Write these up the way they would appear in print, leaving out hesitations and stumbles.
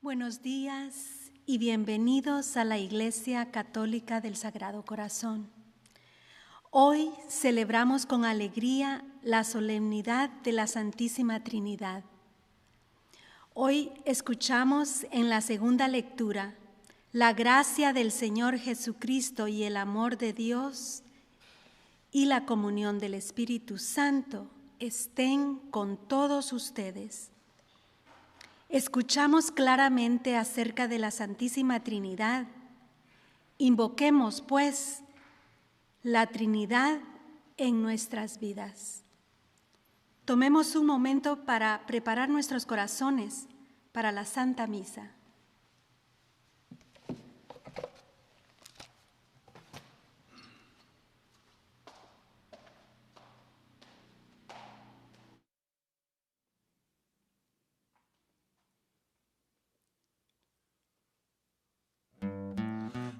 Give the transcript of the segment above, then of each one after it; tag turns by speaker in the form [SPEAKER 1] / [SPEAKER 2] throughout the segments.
[SPEAKER 1] Buenos días y bienvenidos a la Iglesia Católica del Sagrado Corazón. Hoy celebramos con alegría la solemnidad de la Santísima Trinidad. Hoy escuchamos en la segunda lectura: la gracia del Señor Jesucristo y el amor de Dios y la comunión del Espíritu Santo estén con todos ustedes. Escuchamos claramente acerca de la Santísima Trinidad. Invoquemos, pues, la Trinidad en nuestras vidas. Tomemos un momento para preparar nuestros corazones para la Santa Misa.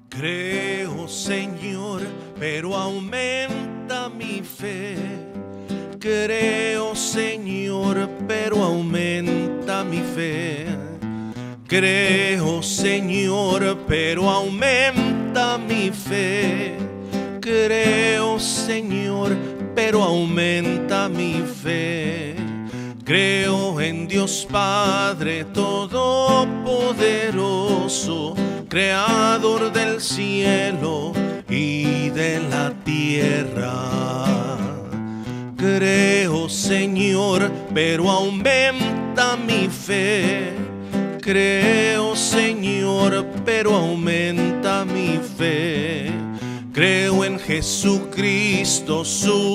[SPEAKER 2] Creo, Señor, pero aumenta mi fe. Creo, Señor, pero aumenta mi fe. Creo, Señor, pero aumenta mi fe. Creo, Señor, pero aumenta mi fe. Creo en Dios Padre Todopoderoso, Creador del cielo y de la tierra. Creo, Señor, pero aumenta mi fe. Creo, Señor, pero aumenta mi fe. Creo en Jesucristo, su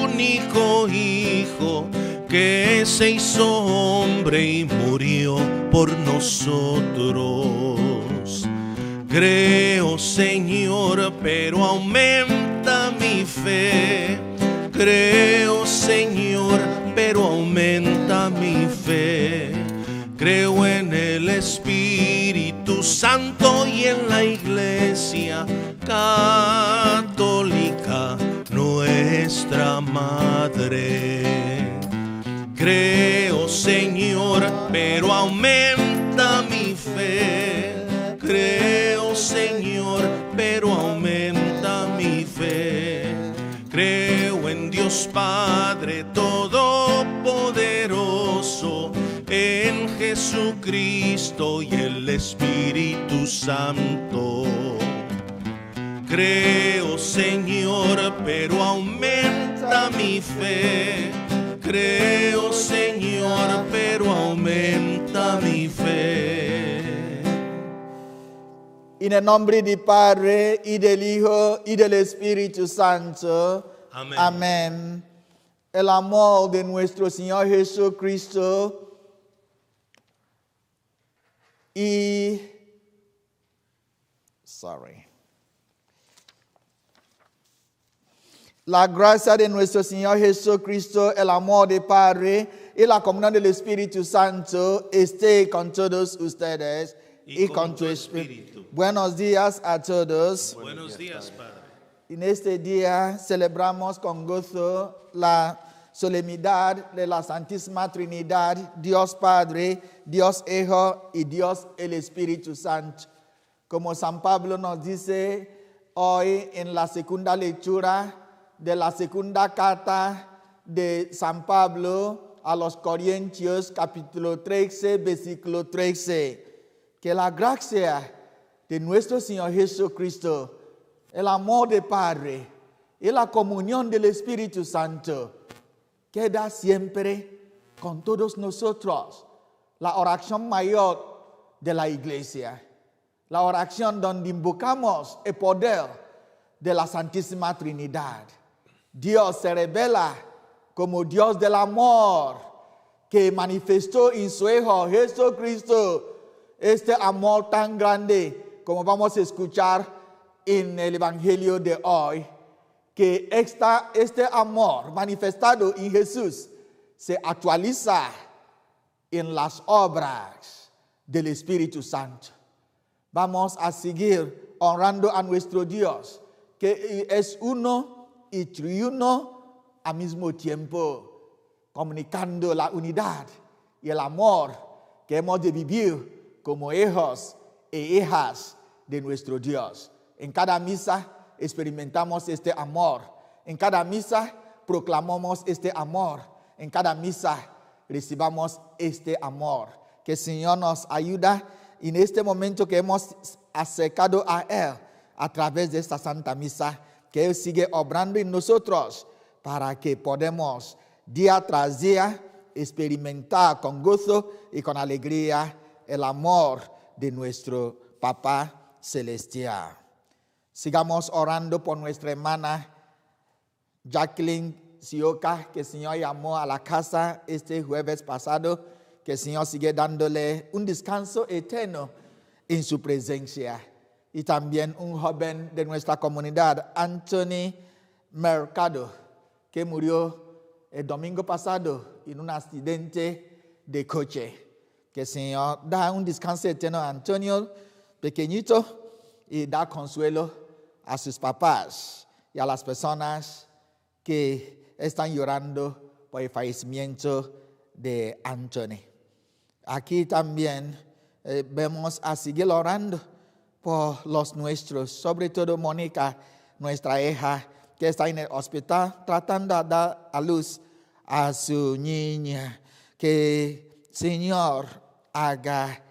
[SPEAKER 2] único Hijo, que se hizo hombre y murió por nosotros. Creo, Señor, pero aumenta mi fe. Creo, Señor, pero aumenta mi fe. Creo en el Espíritu Santo y en la Iglesia Católica, nuestra Madre. Creo, Señor, pero aumenta mi fe. Creo, Señor, pero aumenta mi fe. Creo en Dios Padre Todopoderoso, en Jesucristo y el Espíritu Santo. Creo, Señor, pero aumenta mi fe. Creo, Señor, pero aumenta mi fe.
[SPEAKER 3] En el nombre del Padre, y del Hijo, y del Espíritu Santo.
[SPEAKER 2] Amén.
[SPEAKER 3] Amén. El amor de nuestro Señor Jesucristo la gracia de nuestro Señor Jesucristo, el amor del Padre y la comunión del Espíritu Santo esté con todos ustedes y con tu espíritu. Buenos días a todos.
[SPEAKER 2] Buenos días, Padre.
[SPEAKER 3] En este día celebramos con gozo la solemnidad de la Santísima Trinidad, Dios Padre, Dios Hijo y Dios el Espíritu Santo. Como San Pablo nos dice hoy en la segunda lectura de la segunda carta de San Pablo a los Corintios, capítulo 13, versículo 13, que la gracia de nuestro Señor Jesucristo, el amor del Padre y la comunión del Espíritu Santo queda siempre con todos nosotros. La oración mayor de la Iglesia, la oración donde invocamos el poder de la Santísima Trinidad. Dios se revela como Dios del amor, que manifestó en su Hijo Jesucristo este amor tan grande, como vamos a escuchar en el Evangelio de hoy, que este amor manifestado en Jesús se actualiza en las obras del Espíritu Santo. Vamos a seguir honrando a nuestro Dios, que es uno y triuno al mismo tiempo, comunicando la unidad y el amor que hemos de vivir como hijos e hijas de nuestro Dios. En cada misa experimentamos este amor. En cada misa proclamamos este amor. En cada misa recibamos este amor. Que el Señor nos ayude en este momento que hemos acercado a Él a través de esta Santa Misa, que Él sigue obrando en nosotros para que podamos día tras día experimentar con gozo y con alegría el amor de nuestro Papá Celestial. Sigamos orando por nuestra hermana Jacqueline Sioka, que el Señor llamó a la casa este jueves pasado, que el Señor sigue dándole un descanso eterno en su presencia. Y también un joven de nuestra comunidad, Anthony Mercado, que murió el domingo pasado en un accidente de coche. Que el Señor da un descanso eterno a Antonio, pequeñito, y da consuelo a sus papás y a las personas que están llorando por el fallecimiento de Anthony. Aquí también vamos a seguir orando por los nuestros, sobre todo Mónica, nuestra hija, que está en el hospital tratando de dar a luz a su niña. Que el Señor haga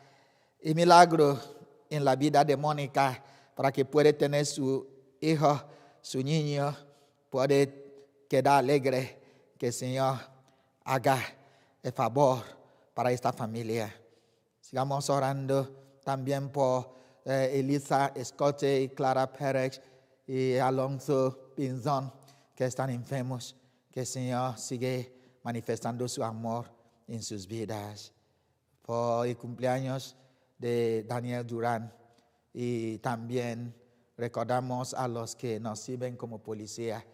[SPEAKER 3] el milagro en la vida de Mónica para que pueda tener su hijo, su niño, puede quedar alegre. Que el Señor haga el favor para esta familia. Sigamos orando también por Elisa Escote y Clara Pérez y Alonso Pinzón, que están enfermos. Que el Señor sigue manifestando su amor en sus vidas. Por el cumpleaños de Daniel Durán, y también recordamos a los que nos sirven como policía.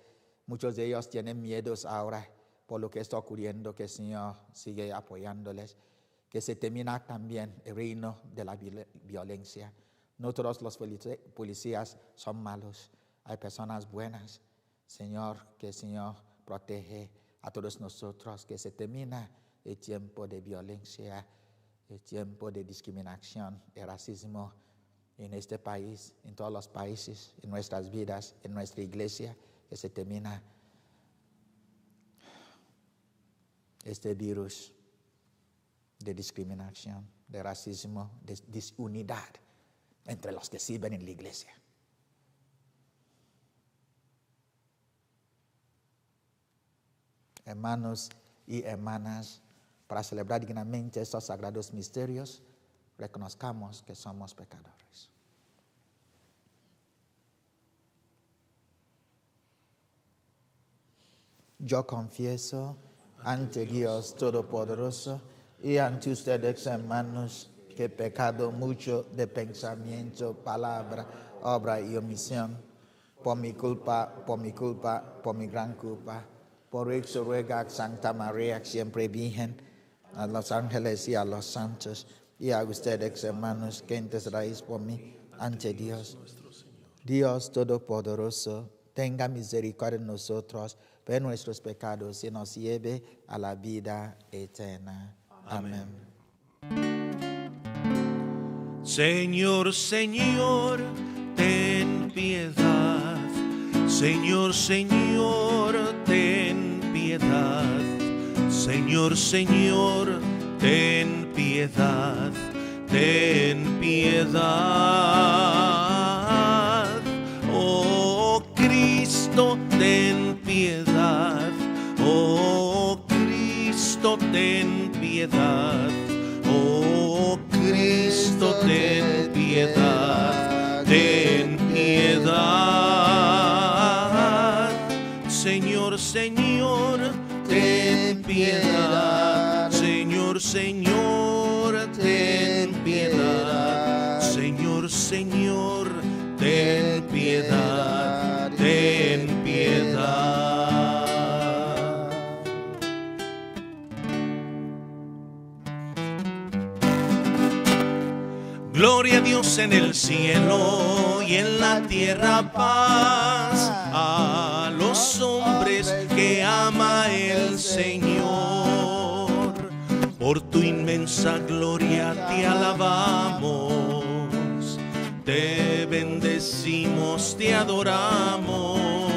[SPEAKER 3] Muchos de ellos tienen miedos ahora por lo que está ocurriendo. Que el Señor sigue apoyándoles. Que se termina también el reino de la violencia. No todos los policías son malos. Hay personas buenas. Señor, que el Señor protege a todos nosotros. Que se termina el tiempo de violencia, el tiempo de discriminación, de racismo en este país, en todos los países, en nuestras vidas, en nuestra iglesia. Que se termina este virus de discriminación, de racismo, de disunidad entre los que sirven en la iglesia. Hermanos y hermanas, para celebrar dignamente estos sagrados misterios, reconozcamos que somos pecadores. Yo confieso ante Dios Todopoderoso y ante ustedes, hermanos, que he pecado mucho de pensamiento, palabra, obra y omisión. Por mi culpa, por mi gran culpa. Por eso ruega a Santa María, siempre Virgen, a los ángeles y a los santos, y a ustedes, hermanos, que intercedáis por mí ante Dios. Dios Todopoderoso, tenga misericordia de nosotros, por nuestros pecados, y nos lleve a la vida eterna. Amén.
[SPEAKER 2] Señor, Señor, ten piedad. Señor, Señor, ten piedad. Señor, Señor, ten piedad. Ten piedad. Oh Cristo, ten piedad. Oh Cristo, ten piedad. Oh Cristo, ten piedad. Ten piedad. Señor, Señor, ten piedad. Señor, Señor, ten piedad. Señor, Señor, ten piedad. Ten piedad. Gloria a Dios en el cielo y en la tierra paz a los hombres que ama el Señor. Por tu inmensa gloria te alabamos, te bendecimos, te adoramos,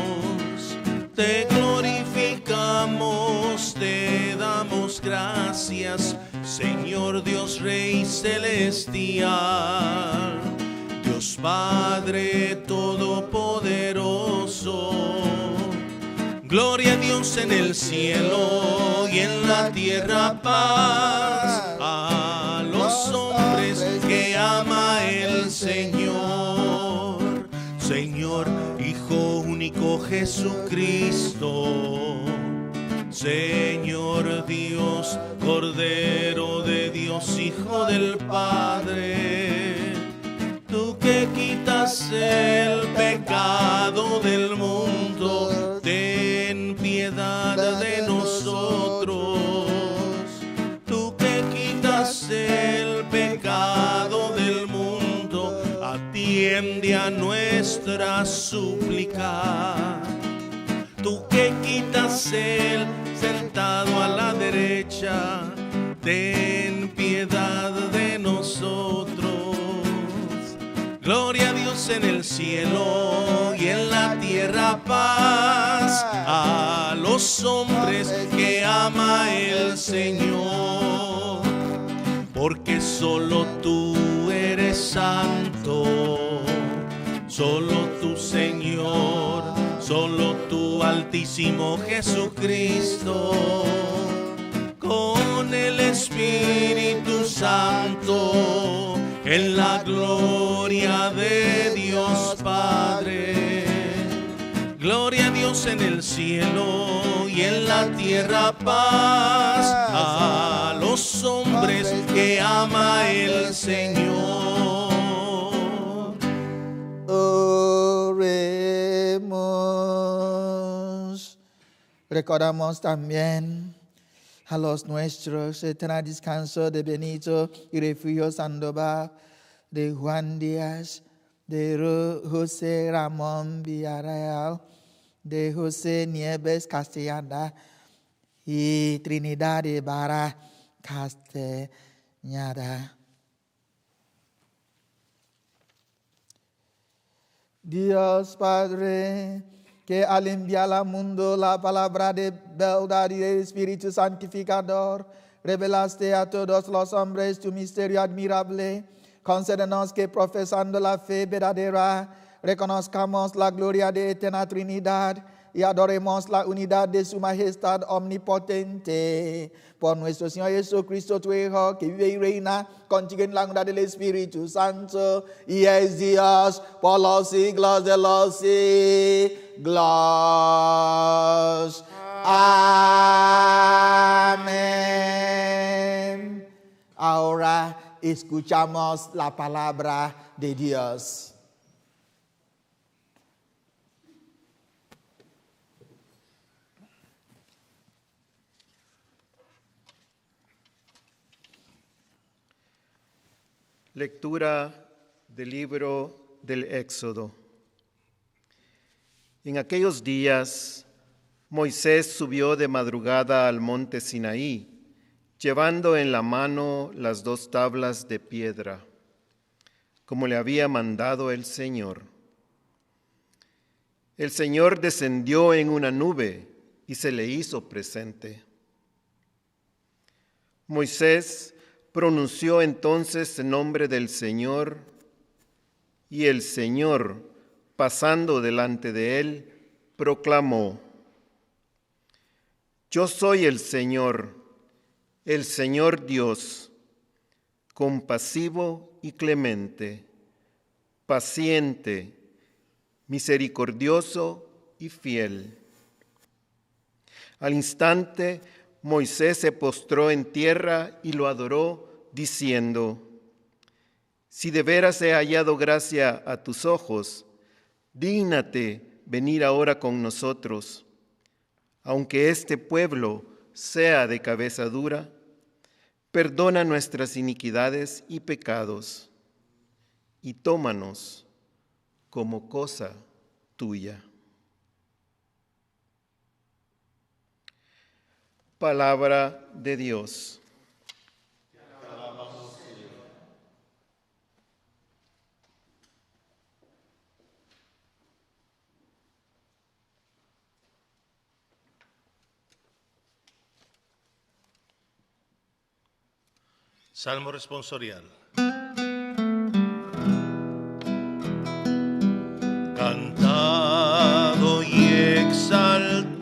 [SPEAKER 2] te glorificamos, te damos gracias, Señor Dios Rey celestial, Dios Padre todopoderoso. Gloria a Dios en el cielo y en la tierra paz a los hombres que ama el Señor. Señor, Hijo único Jesucristo. Señor Dios, Cordero de Dios, Hijo del Padre. Tú que quitas el pecado del mundo, ten piedad de nosotros. Tú que quitas el pecado del mundo, atiende a nuestra súplica. Tú que quitas el sentado a la derecha, ten piedad de nosotros. Gloria a Dios en el cielo y en la tierra paz a los hombres que ama el Señor. Porque solo tú eres santo, solo tú, Señor, solo tú, Altísimo Jesucristo, con el Espíritu Santo, en la gloria de Dios Padre. Gloria a Dios en el cielo y en la tierra paz a los hombres que ama el Señor.
[SPEAKER 3] Oremos. Recordamos también a los nuestros, eterno descanso de Benito y Refugio Sandoval, de Juan Díaz, de José Ramón Villarreal, de José Nieves Castellana y Trinidad Ibarra Castellana. Dios Padre, que al enviar al mundo la palabra de verdad y del Espíritu Santificador, revelaste a todos los hombres tu misterio admirable. Concédenos que, profesando la fe verdadera, reconozcamos la gloria de eterna Trinidad y adoremos la unidad de su majestad omnipotente. Por nuestro Señor Jesucristo, tu Hijo, que vive y reina contigo en la unidad del Espíritu Santo, y es Dios por los siglos de los siglos. Amén. Ahora escuchamos la palabra de Dios.
[SPEAKER 4] Lectura del libro del Éxodo. En aquellos días, Moisés subió de madrugada al monte Sinaí, llevando en la mano las 2 tablas de piedra, como le había mandado el Señor. El Señor descendió en una nube y se le hizo presente. Moisés pronunció entonces el nombre del Señor, y el Señor, pasando delante de él, proclamó: Yo soy el Señor Dios, compasivo y clemente, paciente, misericordioso y fiel. Al instante, Moisés se postró en tierra y lo adoró, diciendo: Si de veras he hallado gracia a tus ojos, dígnate venir ahora con nosotros. Aunque este pueblo sea de cabeza dura, perdona nuestras iniquidades y pecados, y tómanos como cosa tuya. Palabra de Dios.
[SPEAKER 2] Salmo responsorial. Cantado y exaltado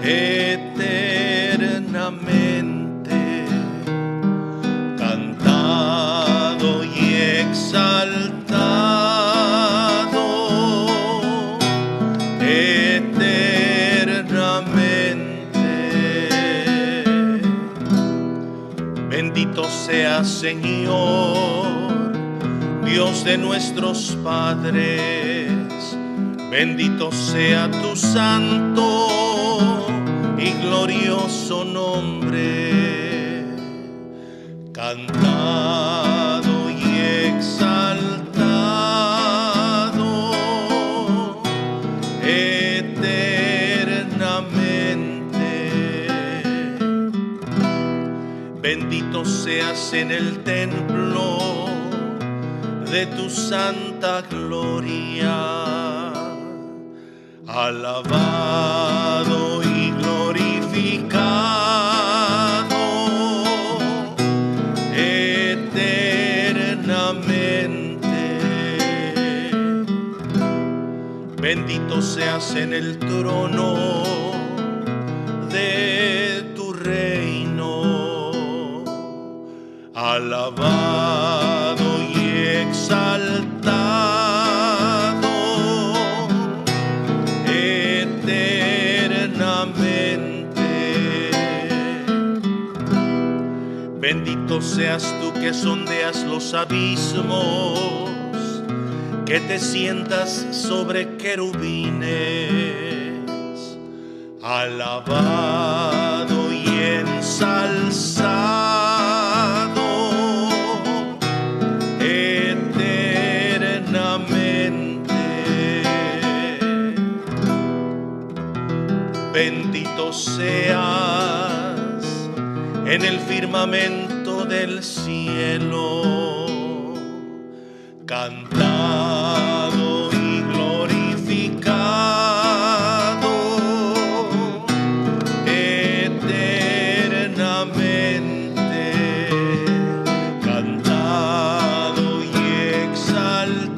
[SPEAKER 2] eternamente, cantado y exaltado eternamente. Bendito seas, Señor, Dios de nuestros padres, bendito sea tu santo y glorioso nombre, cantado y exaltado eternamente. Bendito seas en el templo de tu santa gloria, alabado y glorificado eternamente. Bendito seas en el trono de tu reino, alabado y exaltado eternamente. Bendito seas tú que sondeas los abismos, que te sientas sobre querubines, alabado y ensalzado bendito seas en el firmamento del cielo, cantado y glorificado eternamente, cantado y exaltado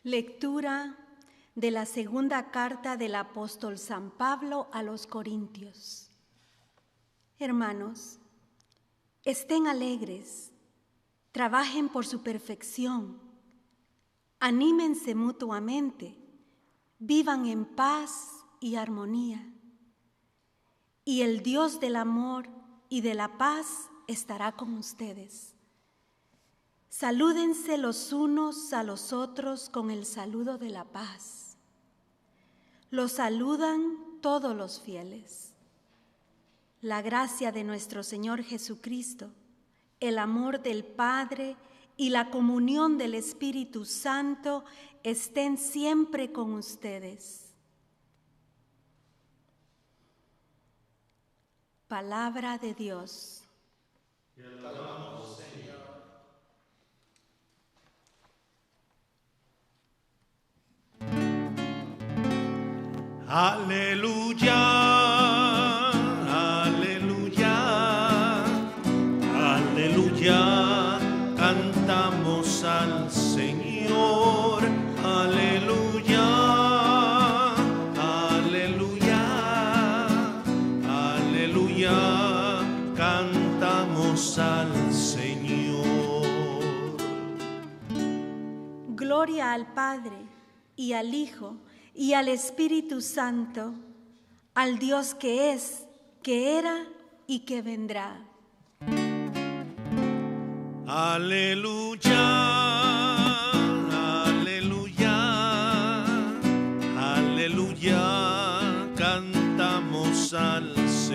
[SPEAKER 1] Lectura de la segunda carta del apóstol San Pablo a los Corintios. Hermanos, estén alegres, trabajen por su perfección, anímense mutuamente, vivan en paz y armonía. Y el Dios del amor y de la paz estará con ustedes. Salúdense los unos a los otros con el saludo de la paz. Los saludan todos los fieles. La gracia de nuestro Señor Jesucristo, el amor del Padre y la comunión del Espíritu Santo estén siempre con ustedes. Palabra de Dios.
[SPEAKER 2] Te alabamos, Señor. Aleluya, aleluya, aleluya, cantamos al Señor, aleluya, aleluya, aleluya, cantamos al Señor.
[SPEAKER 1] Gloria al Padre y al Hijo y al Espíritu Santo, al Dios que es, que era y que vendrá.
[SPEAKER 2] Aleluya, aleluya,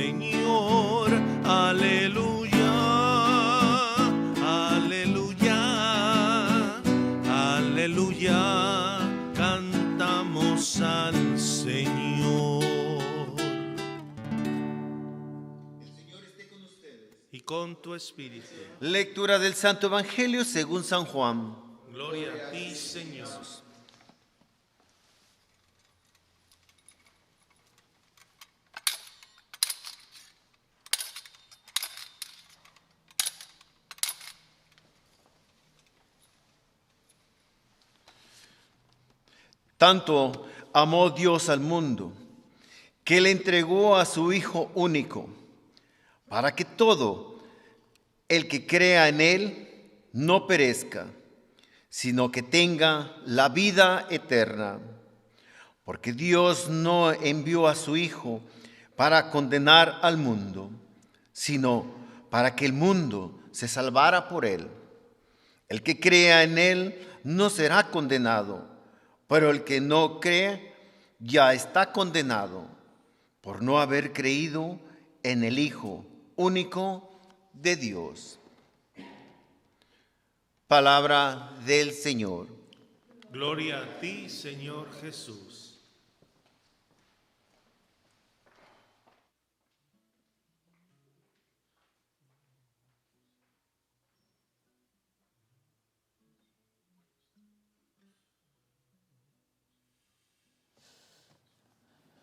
[SPEAKER 2] Señor. Aleluya, aleluya, aleluya. Cantamos al Señor.
[SPEAKER 5] El Señor esté con ustedes.
[SPEAKER 2] Y con tu espíritu.
[SPEAKER 5] Lectura del Santo Evangelio según San Juan.
[SPEAKER 2] Gloria a ti, Señor.
[SPEAKER 5] Tanto amó Dios al mundo, que le entregó a su Hijo único, para que todo el que crea en Él no perezca, sino que tenga la vida eterna. Porque Dios no envió a su Hijo para condenar al mundo, sino para que el mundo se salvara por Él. El que crea en Él no será condenado, pero el que no cree ya está condenado por no haber creído en el Hijo único de Dios. Palabra del Señor.
[SPEAKER 2] Gloria a ti, Señor Jesús.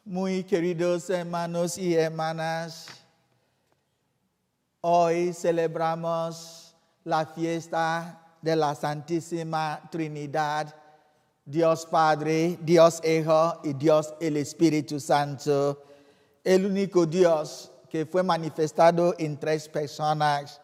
[SPEAKER 3] Muy queridos hermanos y hermanas, hoy celebramos la fiesta de la Santísima Trinidad, Dios Padre, Dios Hijo y Dios el Espíritu Santo, el único Dios que fue manifestado en 3 personas.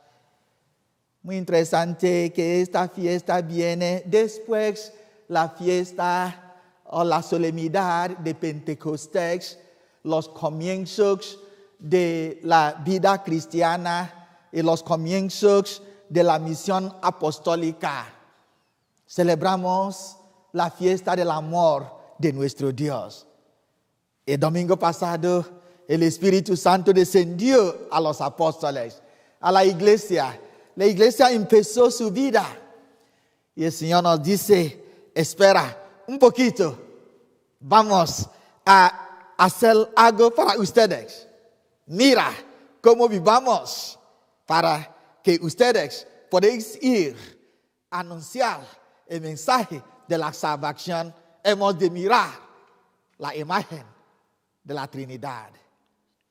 [SPEAKER 3] Muy interesante que esta fiesta viene después la fiesta o la solemnidad de Pentecostés, los comienzos de la vida cristiana y los comienzos de la misión apostólica. Celebramos la fiesta del amor de nuestro Dios. El domingo pasado, el Espíritu Santo descendió a los apóstoles, a la iglesia. La iglesia empezó su vida. Y el Señor nos dice, espera un poquito, vamos a hacer algo para ustedes. Mira cómo vivamos para que ustedes podéis ir a anunciar el mensaje de la salvación. Hemos de mirar la imagen de la Trinidad,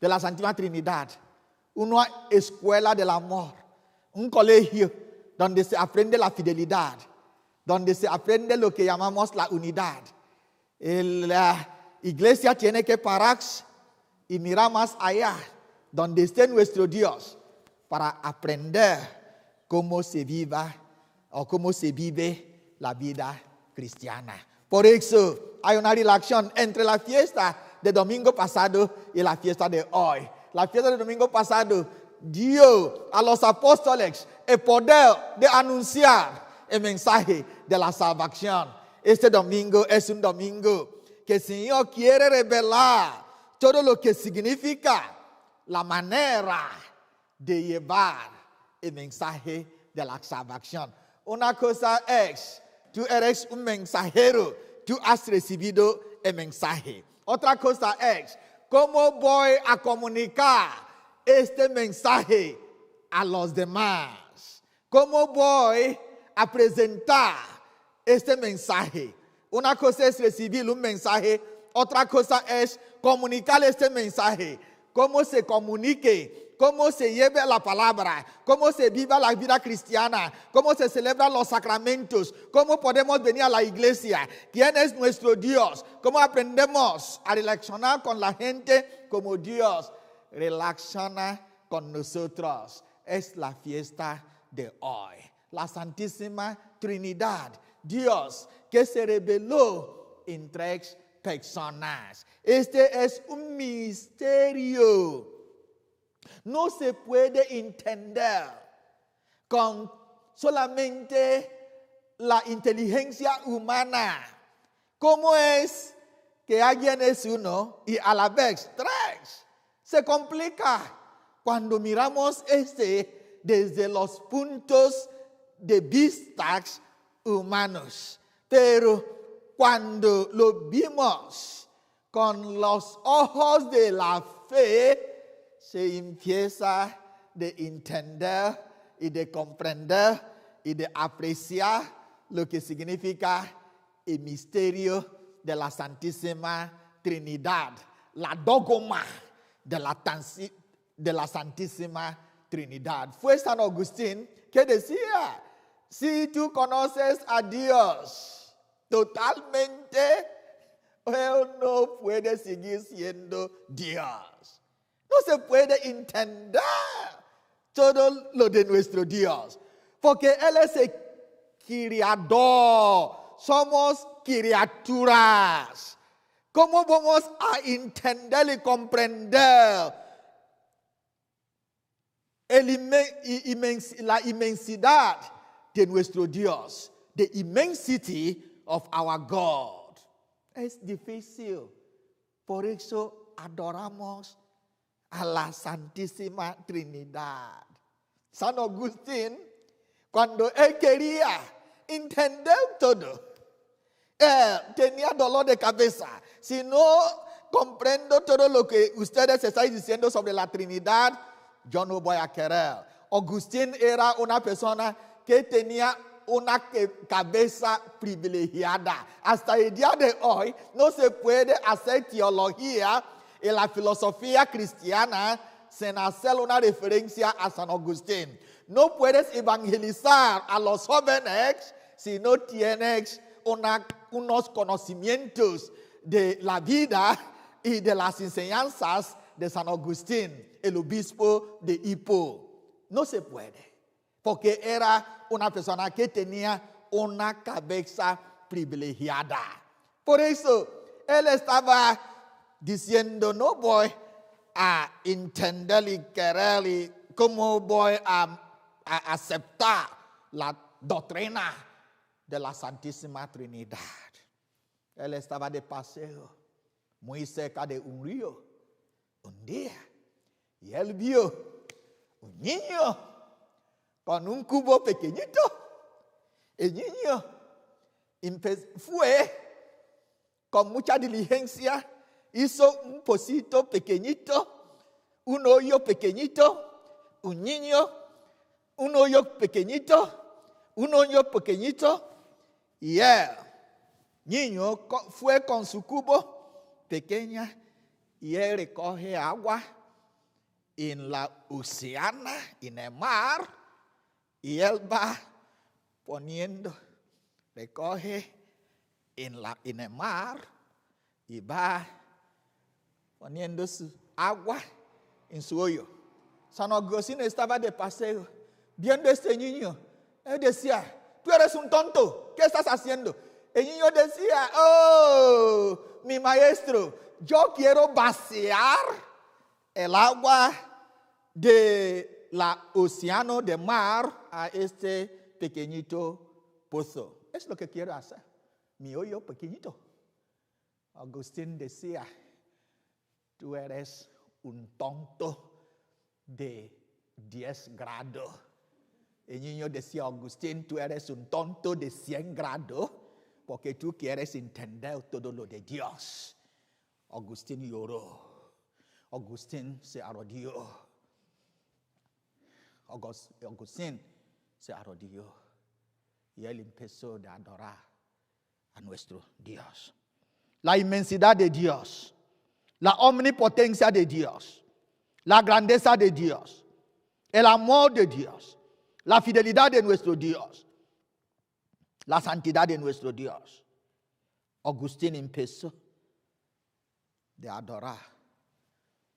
[SPEAKER 3] de la Santísima Trinidad, una escuela del amor, un colegio donde se aprende la fidelidad, donde se aprende lo que llamamos la unidad. La iglesia tiene que pararse y mirar más allá, donde esté nuestro Dios, para aprender cómo se viva o cómo se vive la vida cristiana. Por eso hay una relación entre la fiesta del domingo pasado y la fiesta de hoy. La fiesta del domingo pasado dio a los apóstoles el poder de anunciar el mensaje de la salvación. Este domingo es un domingo que el Señor quiere revelar todo lo que significa la manera de llevar el mensaje de la salvación. Una cosa es, tú eres un mensajero, tú has recibido el mensaje. Otra cosa es, ¿cómo voy a comunicar este mensaje a los demás? ¿Cómo voy a presentar este mensaje? Una cosa es recibir un mensaje, otra cosa es comunicar este mensaje. Cómo se comunique, cómo se lleve la palabra, cómo se viva la vida cristiana, cómo se celebran los sacramentos, cómo podemos venir a la iglesia, quién es nuestro Dios, cómo aprendemos a relacionar con la gente como Dios relaciona con nosotros. Es la fiesta de hoy. La Santísima Trinidad, Dios que se reveló en 3 personas. Este es un misterio. No se puede entender con solamente la inteligencia humana. ¿Cómo es que alguien es uno y a la vez 3 Se complica cuando miramos desde los puntos de vista humanos. Pero cuando lo vimos con los ojos de la fe, se empieza de entender y de comprender y de apreciar lo que significa el misterio de la Santísima Trinidad, la dogma de la Santísima Trinidad. Fue San Agustín que decía, si tú conoces a Dios totalmente, él no puede seguir siendo Dios. No se puede entender todo lo de nuestro Dios, porque Él es el creador, somos criaturas. ¿Cómo vamos a entender y comprender la inmensidad de nuestro Dios? The immensity of our God. Es difícil. Por eso adoramos a la Santísima Trinidad. San Agustín, cuando él quería entender todo, tenía dolor de cabeza. Si no comprendo todo lo que ustedes están diciendo sobre la Trinidad, yo no voy a querer. Agustín era una persona que tenía una cabeza privilegiada. Hasta el día de hoy no se puede hacer teología en la filosofía cristiana sin hacer una referencia a San Agustín. No puedes evangelizar a los jóvenes si no tienes unos conocimientos de la vida y de las enseñanzas de San Agustín, el obispo de Hippo. No se puede, porque era una persona que tenía una cabeza privilegiada. Por eso, él estaba diciendo, no voy a entender y querer y cómo voy a aceptar la doctrina de la Santísima Trinidad. Él estaba de paseo muy cerca de un río un día y él vio un niño con un cubo pequeñito. El niño fue con mucha diligencia, hizo un pocito pequeñito, un hoyo pequeñito, un niño, un hoyo pequeñito, y el niño fue con su cubo pequeña y él recoge agua en la océana, en el mar, y él va poniendo, recoge en el mar y va poniendo su agua en su hoyo. San Agustín estaba de paseo viendo a este niño. Él decía, tú eres un tonto, ¿qué estás haciendo? El niño decía, oh, mi maestro, yo quiero vaciar el agua de la océano, de mar, a este pequeñito pozo. Es lo que quiero hacer, mi hoyo pequeñito. Agustín decía, tú eres un tonto de 10 grados. El niño decía, Agustín, tú eres un tonto de 100 grados porque tú quieres entender todo lo de Dios. Agustín lloró. Agustín se arrodilló. Agustín se arrodilló y él empezó a adorar a nuestro Dios. La inmensidad de Dios, la omnipotencia de Dios, la grandeza de Dios, el amor de Dios, la fidelidad de nuestro Dios, la santidad de nuestro Dios. Agustín empezó a adorar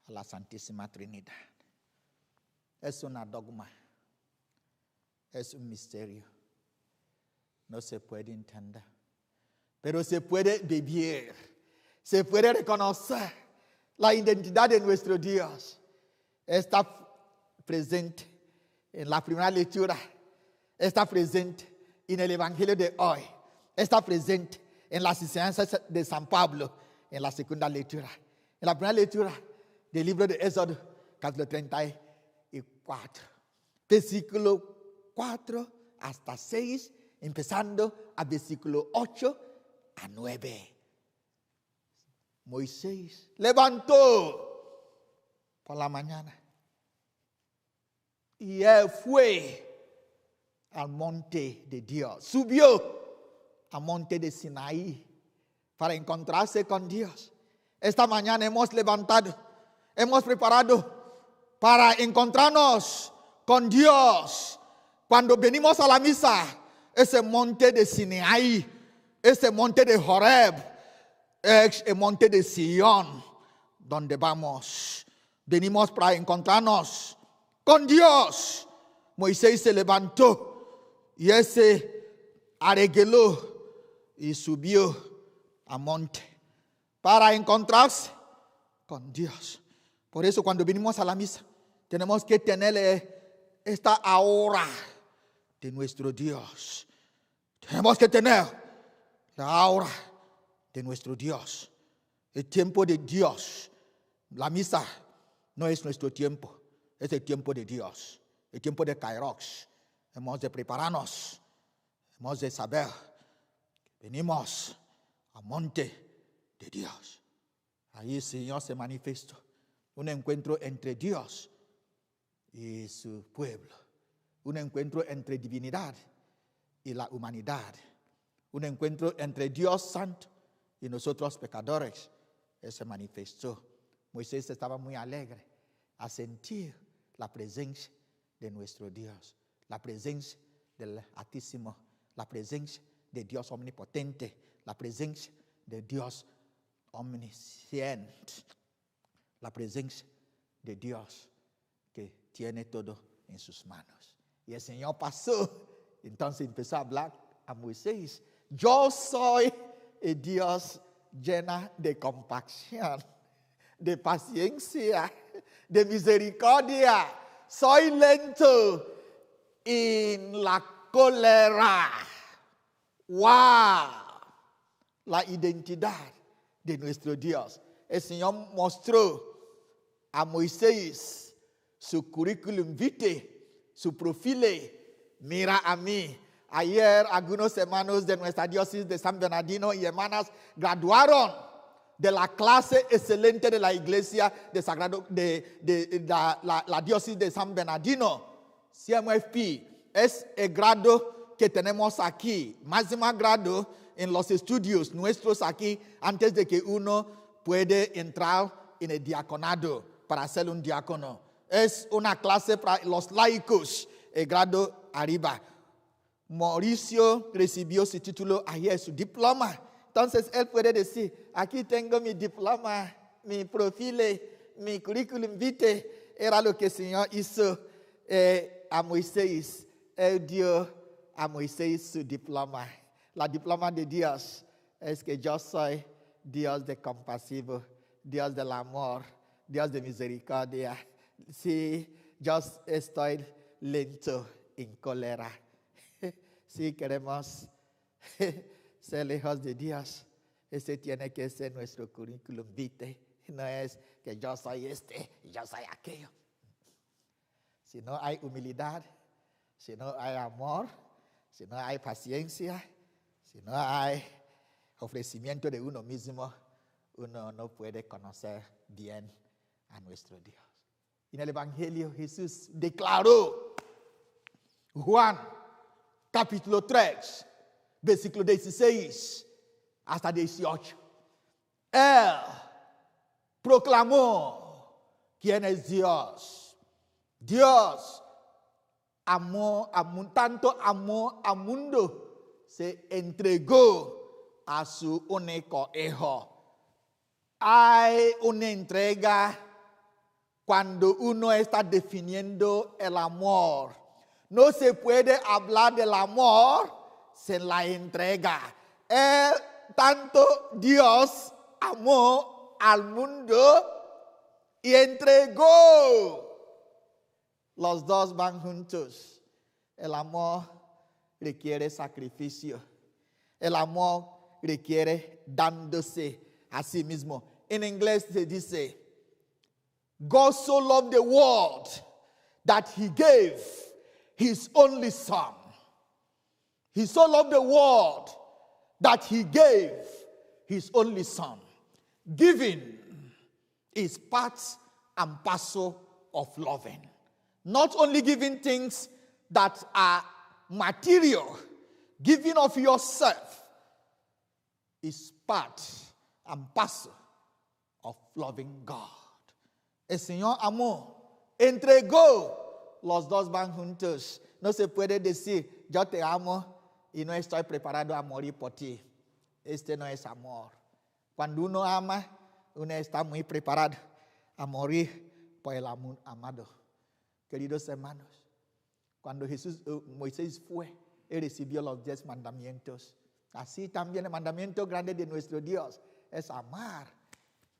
[SPEAKER 3] a la Santísima Trinidad. Es una dogma, es un misterio. No se puede entender, pero se puede vivir, se puede reconocer la identidad de nuestro Dios. Está presente en la primera lectura, está presente en el Evangelio de hoy, está presente en las enseñanzas de San Pablo en la segunda lectura. En la primera lectura del libro de Éxodo, capítulo 34, versículo 4 hasta 6, empezando a versículo 8 a 9. Moisés levantó por la mañana y él fue al monte de Dios, subió al monte de Sinaí para encontrarse con Dios. Esta mañana hemos levantado, hemos preparado para encontrarnos con Dios. Cuando venimos a la misa, ese monte de Sinaí, ese monte de Horeb, es el monte de Sion, donde vamos. Venimos para encontrarnos con Dios. Moisés se levantó y él se arregló y subió al monte para encontrarse con Dios. Por eso cuando venimos a la misa, tenemos que tener esta aura de nuestro Dios. Tenemos que tener la aura de nuestro Dios. El tiempo de Dios. La misa no es nuestro tiempo, es el tiempo de Dios. El tiempo de Kairos. Hemos de prepararnos. Hemos de saber que venimos al monte de Dios. Ahí el Señor se manifestó. Un encuentro entre Dios y su pueblo. Un encuentro entre divinidad y la humanidad. Un encuentro entre Dios santo y nosotros pecadores. Él se manifestó. Moisés estaba muy alegre a sentir la presencia de nuestro Dios, la presencia del Altísimo, la presencia de Dios omnipotente, la presencia de Dios omnisciente, la presencia de Dios que tiene todo en sus manos. Y el Señor pasó, entonces empezó a hablar a Moisés. Yo soy el Dios llena de compasión, de paciencia, de misericordia. Soy lento en la cólera. ¡Wow! La identidad de nuestro Dios. El Señor mostró a Moisés su currículum vitae, su profile. Mira a mí. Ayer algunos hermanos de nuestra diócesis de San Bernardino y hermanas graduaron de la clase excelente de la iglesia de la diócesis de San Bernardino. CMFP es el grado que tenemos aquí, máximo grado en los estudios nuestros aquí, antes de que uno puede entrar en el diaconado para ser un diácono. Es una clase para los laicos, el grado arriba. Mauricio recibió su título ayer, su diploma. Entonces él puede decir, aquí tengo mi diploma, mi profile, mi currículum vitae. Era lo que el Señor hizo a Moisés. Él dio a Moisés su diploma. La diploma de Dios es que yo soy Dios de compasivo, Dios del amor, Dios de misericordia. Sí, yo estoy lento en cólera. Si queremos ser hijos de Dios, ese tiene que ser nuestro currículum vitae. No es que yo soy este y yo soy aquello. Si no hay humildad, si no hay amor, si no hay paciencia, si no hay ofrecimiento de uno mismo, uno no puede conocer bien a nuestro Dios. En el Evangelio Jesús declaró, Juan capítulo 3, versículo 16 hasta 18. Él proclamó quién es Dios. Dios tanto amó al mundo, se entregó a su único hijo. Hay una entrega cuando uno está definiendo el amor. No se puede hablar del amor sin la entrega. Tanto Dios amó al mundo y entregó. Los dos van juntos. El amor requiere sacrificio. El amor requiere dándose a sí mismo. En inglés se dice, God so loved the world that he gave his only son. He so loved the world that he gave his only son. Giving is part and parcel of loving. Not only giving things that are material, giving of yourself is part and parcel of loving God. El Señor amó, entregó los dos van juntos. No se puede decir, yo te amo y no estoy preparado a morir por ti. Este no es amor. Cuando uno ama, uno está muy preparado a morir por el amado. Queridos hermanos, cuando Moisés fue, él recibió los 10 mandamientos. Así también el mandamiento grande de nuestro Dios es amar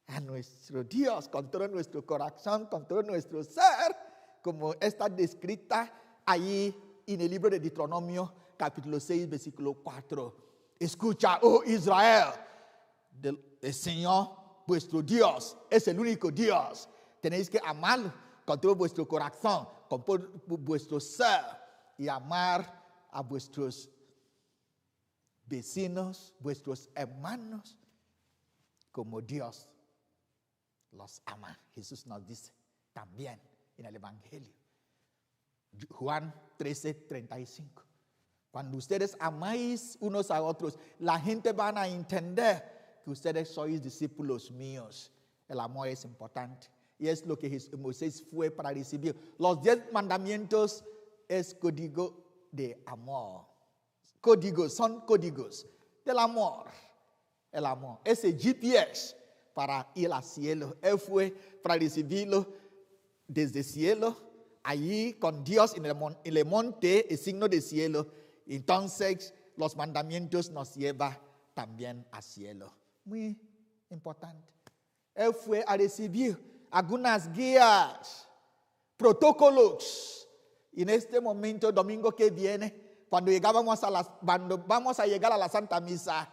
[SPEAKER 3] a nuestro Dios con todo nuestro corazón, con todo nuestro ser, como está descrita ahí en el libro de Deuteronomio, capítulo 6, versículo 4. Escucha, oh Israel, el Señor, vuestro Dios, es el único Dios. Tenéis que amarlo con todo vuestro corazón, con todo vuestro ser, y amar a vuestros vecinos, vuestros hermanos, como Dios los ama. Jesús nos dice también en el Evangelio. Juan 13:35. Cuando ustedes amáis unos a otros, la gente van a entender que ustedes sois discípulos míos. El amor es importante. Y es lo que Moisés fue para recibir. Los 10 mandamientos es código de amor. Códigos, son códigos del amor. El amor. Ese GPS para ir al cielo. Él fue para recibirlo desde el cielo. Allí con Dios en el monte, el signo del cielo. Entonces los mandamientos nos llevan también al cielo. Muy importante. Él fue a recibir algunas guías, protocolos. Y en este momento, domingo que viene, cuando vamos a llegar a la Santa Misa,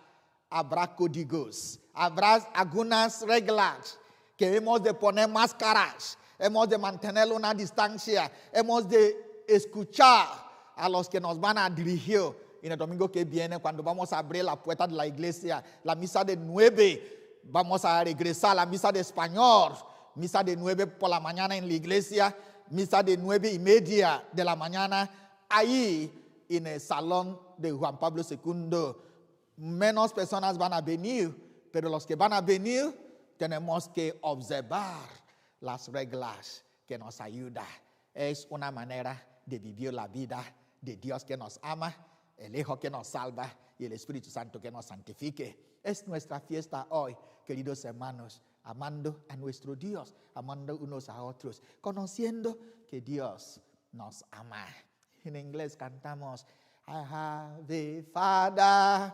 [SPEAKER 3] habrá códigos, habrá algunas reglas que hemos de poner máscaras, hemos de mantener una distancia, hemos de escuchar a los que nos van a dirigir. En el domingo que viene, cuando vamos a abrir la puerta de la iglesia, la misa de 9, vamos a regresar a la misa de español. Misa de 9 por la mañana en la iglesia, misa de 9:30 de la mañana, ahí en el salón de Juan Pablo II. Menos personas van a venir, pero los que van a venir tenemos que observar las reglas que nos ayudan. Es una manera de vivir la vida de Dios que nos ama, el Hijo que nos salva y el Espíritu Santo que nos santifique. Es nuestra fiesta hoy, queridos hermanos, amando a nuestro Dios, amando unos a otros, conociendo que Dios nos ama. En inglés cantamos, I have a Father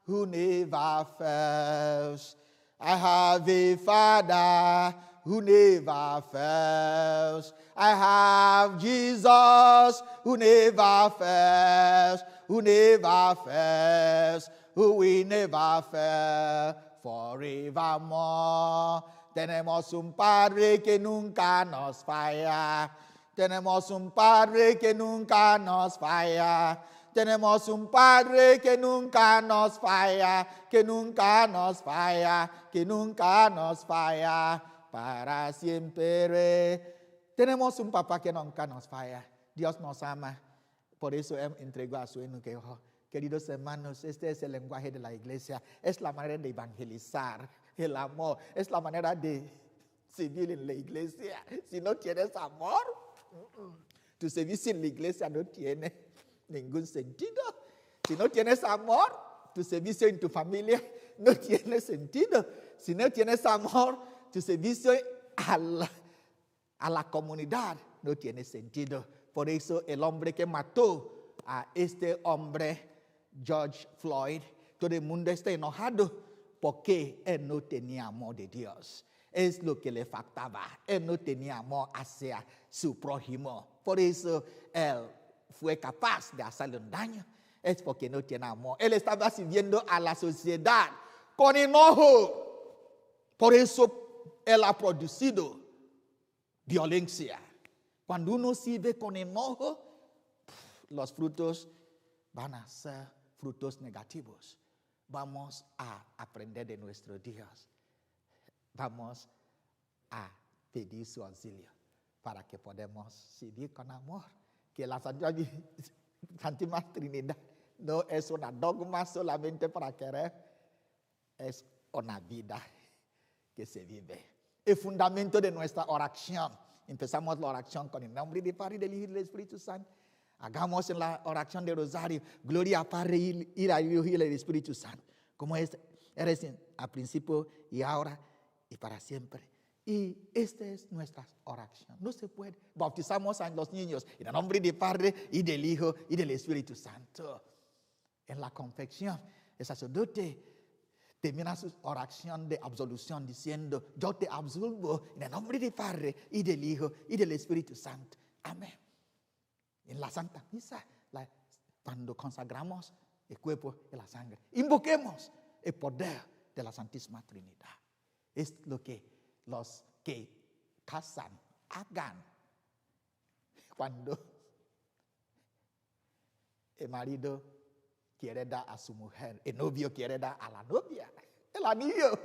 [SPEAKER 3] who never fails. I have a Father who never fails. I have Jesus who never fails, who never fails, who will never fail forevermore. Tenemos un Padre que nunca nos falla. Tenemos un Padre que nunca nos falla. Tenemos un Padre que nunca nos falla, que nunca nos falla, que nunca nos falla para siempre. Tenemos un papá que nunca nos falla. Dios nos ama. Por eso Él entregó a su único Hijo. Queridos hermanos, este es el lenguaje de la iglesia. Es la manera de evangelizar el amor. Es la manera de servir en la iglesia. Si no tienes amor, tu servicio en la iglesia no tiene ningún sentido. Si no tienes amor, tu servicio en tu familia no tiene sentido. Si no tienes amor, tu servicio a la comunidad no tiene sentido. Por eso el hombre que mató a este hombre, George Floyd, todo el mundo está enojado porque él no tenía amor de Dios. Es lo que le faltaba. Él no tenía amor hacia su prójimo. Por eso él fue capaz de hacerle un daño. Es porque no tiene amor. Él estaba sirviendo a la sociedad con enojo. Por eso él ha producido violencia. Cuando uno sirve con enojo, los frutos van a ser frutos negativos. Vamos a aprender de nuestro Dios. Vamos a pedir su auxilio para que podamos servir con amor. Que la Santísima Trinidad no es una dogma solamente para querer, es una vida que se vive. El fundamento de nuestra oración. Empezamos la oración con el nombre del Padre, del Hijo y del Espíritu Santo. Hagamos en la oración de Rosario, Gloria al Padre y al Hijo y al Espíritu Santo. Como eres al principio y ahora y para siempre. Y esta es nuestra oración. No se puede. Bautizamos a los niños en el nombre del Padre y del Hijo y del Espíritu Santo. En la confesión, el sacerdote termina su oración de absolución diciendo, yo te absolvo en el nombre del Padre y del Hijo y del Espíritu Santo. Amén. En la Santa Misa, cuando consagramos el cuerpo y la sangre, invoquemos el poder de la Santísima Trinidad. Es lo que los que casan hagan cuando el marido quiere dar a su mujer, el novio quiere dar a la novia el anillo.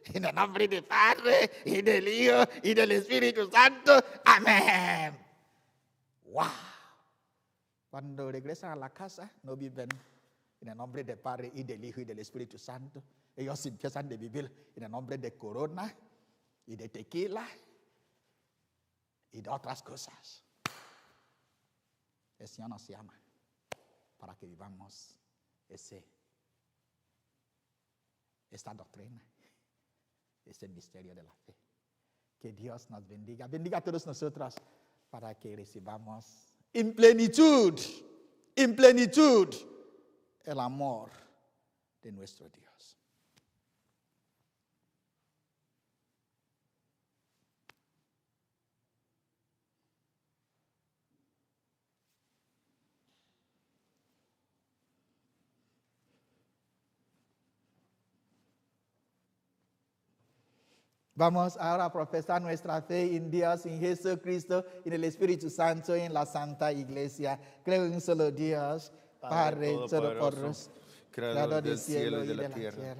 [SPEAKER 3] En el nombre del Padre y del Hijo y del Espíritu Santo. Amén. ¡Wow! Cuando regresan a la casa, no viven en el nombre del Padre y del Hijo y del Espíritu Santo. Ellos empiezan a vivir en el nombre de corona y de tequila y de otras cosas. El Señor nos llama para que vivamos esta doctrina, ese misterio de la fe. Que Dios nos bendiga. Bendiga a todos nosotros para que recibamos en plenitud, el amor de nuestro Dios. Vamos ahora a profesar nuestra fe en Dios, en Jesucristo, en el Espíritu Santo, en la Santa Iglesia. Creo en un solo Dios, Padre Todopoderoso, Creador del cielo y de la tierra,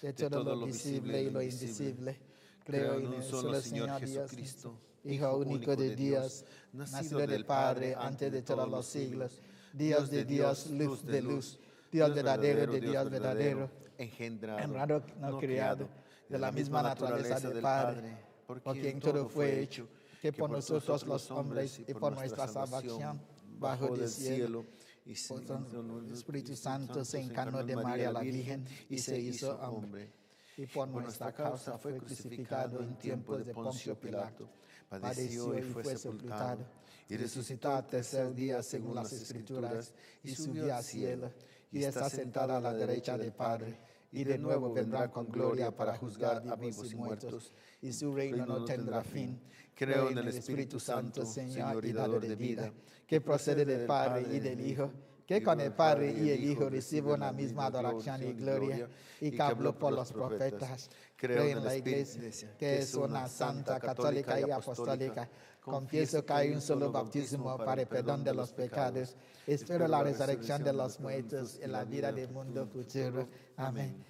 [SPEAKER 3] de todo lo visible y lo invisible. Creo en un solo Señor Jesucristo, Hijo único de Dios, nacido del Padre antes de todos los siglos, Dios de Dios, luz de luz, Dios verdadero de Dios verdadero, engendrado, no criado, de la misma naturaleza del Padre, por quien todo fue hecho, que por nosotros los hombres y por nuestra salvación, bajo del cielo, y el Espíritu Santo se encarnó de María la Virgen y se hizo hombre. Y por nuestra causa fue crucificado en tiempos de Poncio Pilato, padeció y fue sepultado, y resucitó al tercer día según las Escrituras, y subió al cielo, y está sentado a la derecha del Padre. Y de nuevo vendrá con gloria para juzgar a vivos y muertos, y su reino no tendrá fin. Creo en el Espíritu Santo, Señor y dador de vida, que procede del Padre y del Hijo, que con el Padre y el Hijo recibe una misma adoración y gloria, y que habló por los profetas. Creo en la Iglesia, que es una santa, católica y apostólica. Confieso que hay un solo bautismo para el perdón de los pecados. Espero la resurrección de los muertos y la vida del mundo futuro. Amén.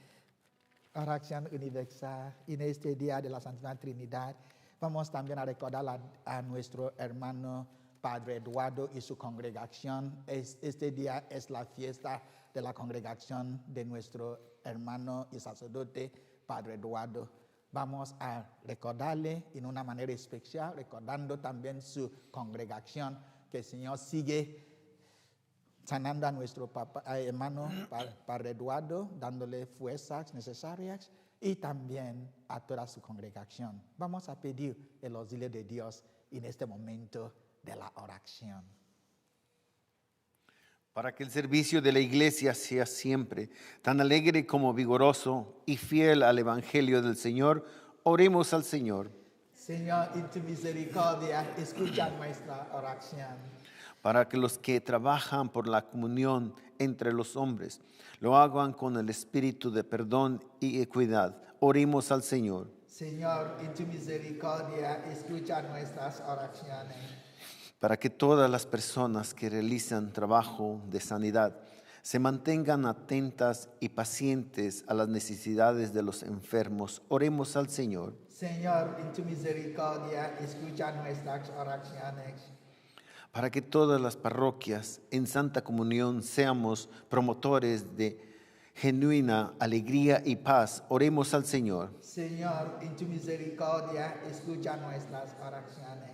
[SPEAKER 3] Oración universal. En este día de la Santísima Trinidad, vamos también a recordar a nuestro hermano Padre Eduardo y su congregación. Este día es la fiesta de la congregación de nuestro hermano y sacerdote Padre Eduardo. Vamos a recordarle en una manera especial, recordando también su congregación, que el Señor sigue sanando a nuestro hermano Padre Eduardo, dándole fuerzas necesarias, y también a toda su congregación. Vamos a pedir el auxilio de Dios en este momento de la oración.
[SPEAKER 5] Para que el servicio de la Iglesia sea siempre tan alegre como vigoroso y fiel al Evangelio del Señor, oremos al Señor.
[SPEAKER 3] Señor, en tu misericordia, escucha nuestra oración.
[SPEAKER 5] Para que los que trabajan por la comunión entre los hombres lo hagan con el espíritu de perdón y equidad, oremos al Señor.
[SPEAKER 3] Señor, en tu misericordia, escucha nuestras oraciones.
[SPEAKER 5] Para que todas las personas que realizan trabajo de sanidad se mantengan atentas y pacientes a las necesidades de los enfermos, oremos al Señor.
[SPEAKER 3] Señor, en tu misericordia, escucha nuestras oraciones.
[SPEAKER 5] Para que todas las parroquias en Santa Comunión seamos promotores de genuina alegría y paz, oremos al Señor.
[SPEAKER 3] Señor, en tu misericordia, escucha nuestras oraciones.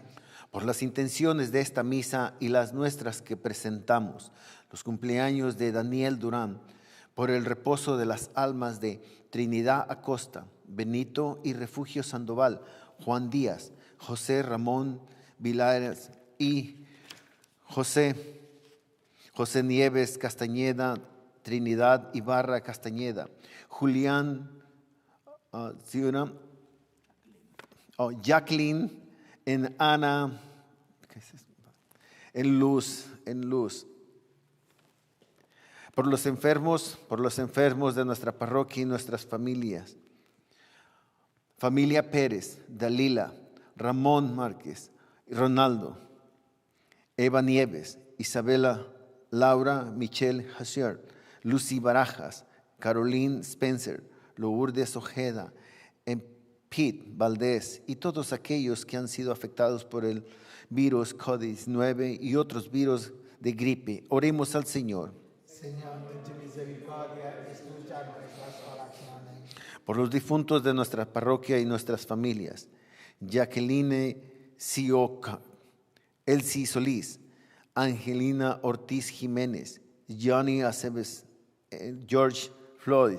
[SPEAKER 5] Por las intenciones de esta misa y las nuestras que presentamos, los cumpleaños de Daniel Durán, por el reposo de las almas de Trinidad Acosta, Benito y Refugio Sandoval, Juan Díaz, José Ramón Vilares y José Nieves Castañeda, Trinidad Ibarra Castañeda, Julián Jacqueline, en Ana, en Luz. Por los enfermos de nuestra parroquia y nuestras familias. Familia Pérez, Dalila, Ramón Márquez, Ronaldo, Eva Nieves, Isabela, Laura, Michelle Hasier, Lucy Barajas, Caroline Spencer, Lourdes Ojeda, Pete Valdés y todos aquellos que han sido afectados por el virus COVID-19 y otros virus de gripe. Oremos al Señor.
[SPEAKER 3] Señor, en tu misericordia, escucha nuestras oraciones.
[SPEAKER 5] Por los difuntos de nuestra parroquia y nuestras familias, Jacqueline Sioca, Elsie Solís, Angelina Ortiz Jiménez, Johnny Aceves, George Floyd,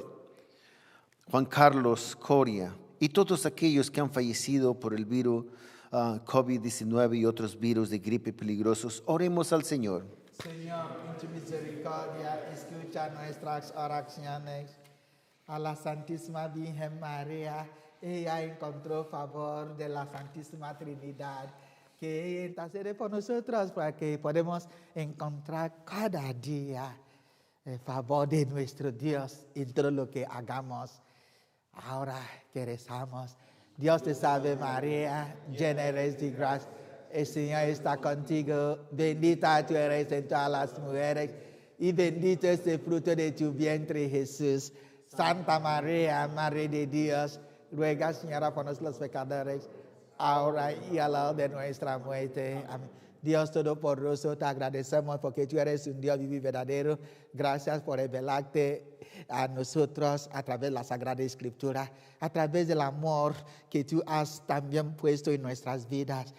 [SPEAKER 5] Juan Carlos Coria y todos aquellos que han fallecido por el virus COVID-19 y otros virus de gripe peligrosos, oremos al Señor.
[SPEAKER 3] Señor, en tu misericordia, escucha nuestras oraciones. A la Santísima Virgen María, ella encontró favor de la Santísima Trinidad, que ella intercede por nosotros para que podamos encontrar cada día el favor de nuestro Dios en todo lo que hagamos. Ahora que rezamos, Dios te salve María, llena eres de gracia, el Señor está contigo, bendita tú eres entre todas las mujeres y bendito es el fruto de tu vientre Jesús. Santa María, Madre de Dios, ruega Señora por nosotros los pecadores, ahora y a la hora de nuestra muerte. Amén. Dios Todopoderoso, te agradecemos porque tú eres un Dios vivo y verdadero. Gracias por revelarte a nosotros a través de la Sagrada Escritura, a través del amor que tú has también puesto en nuestras vidas.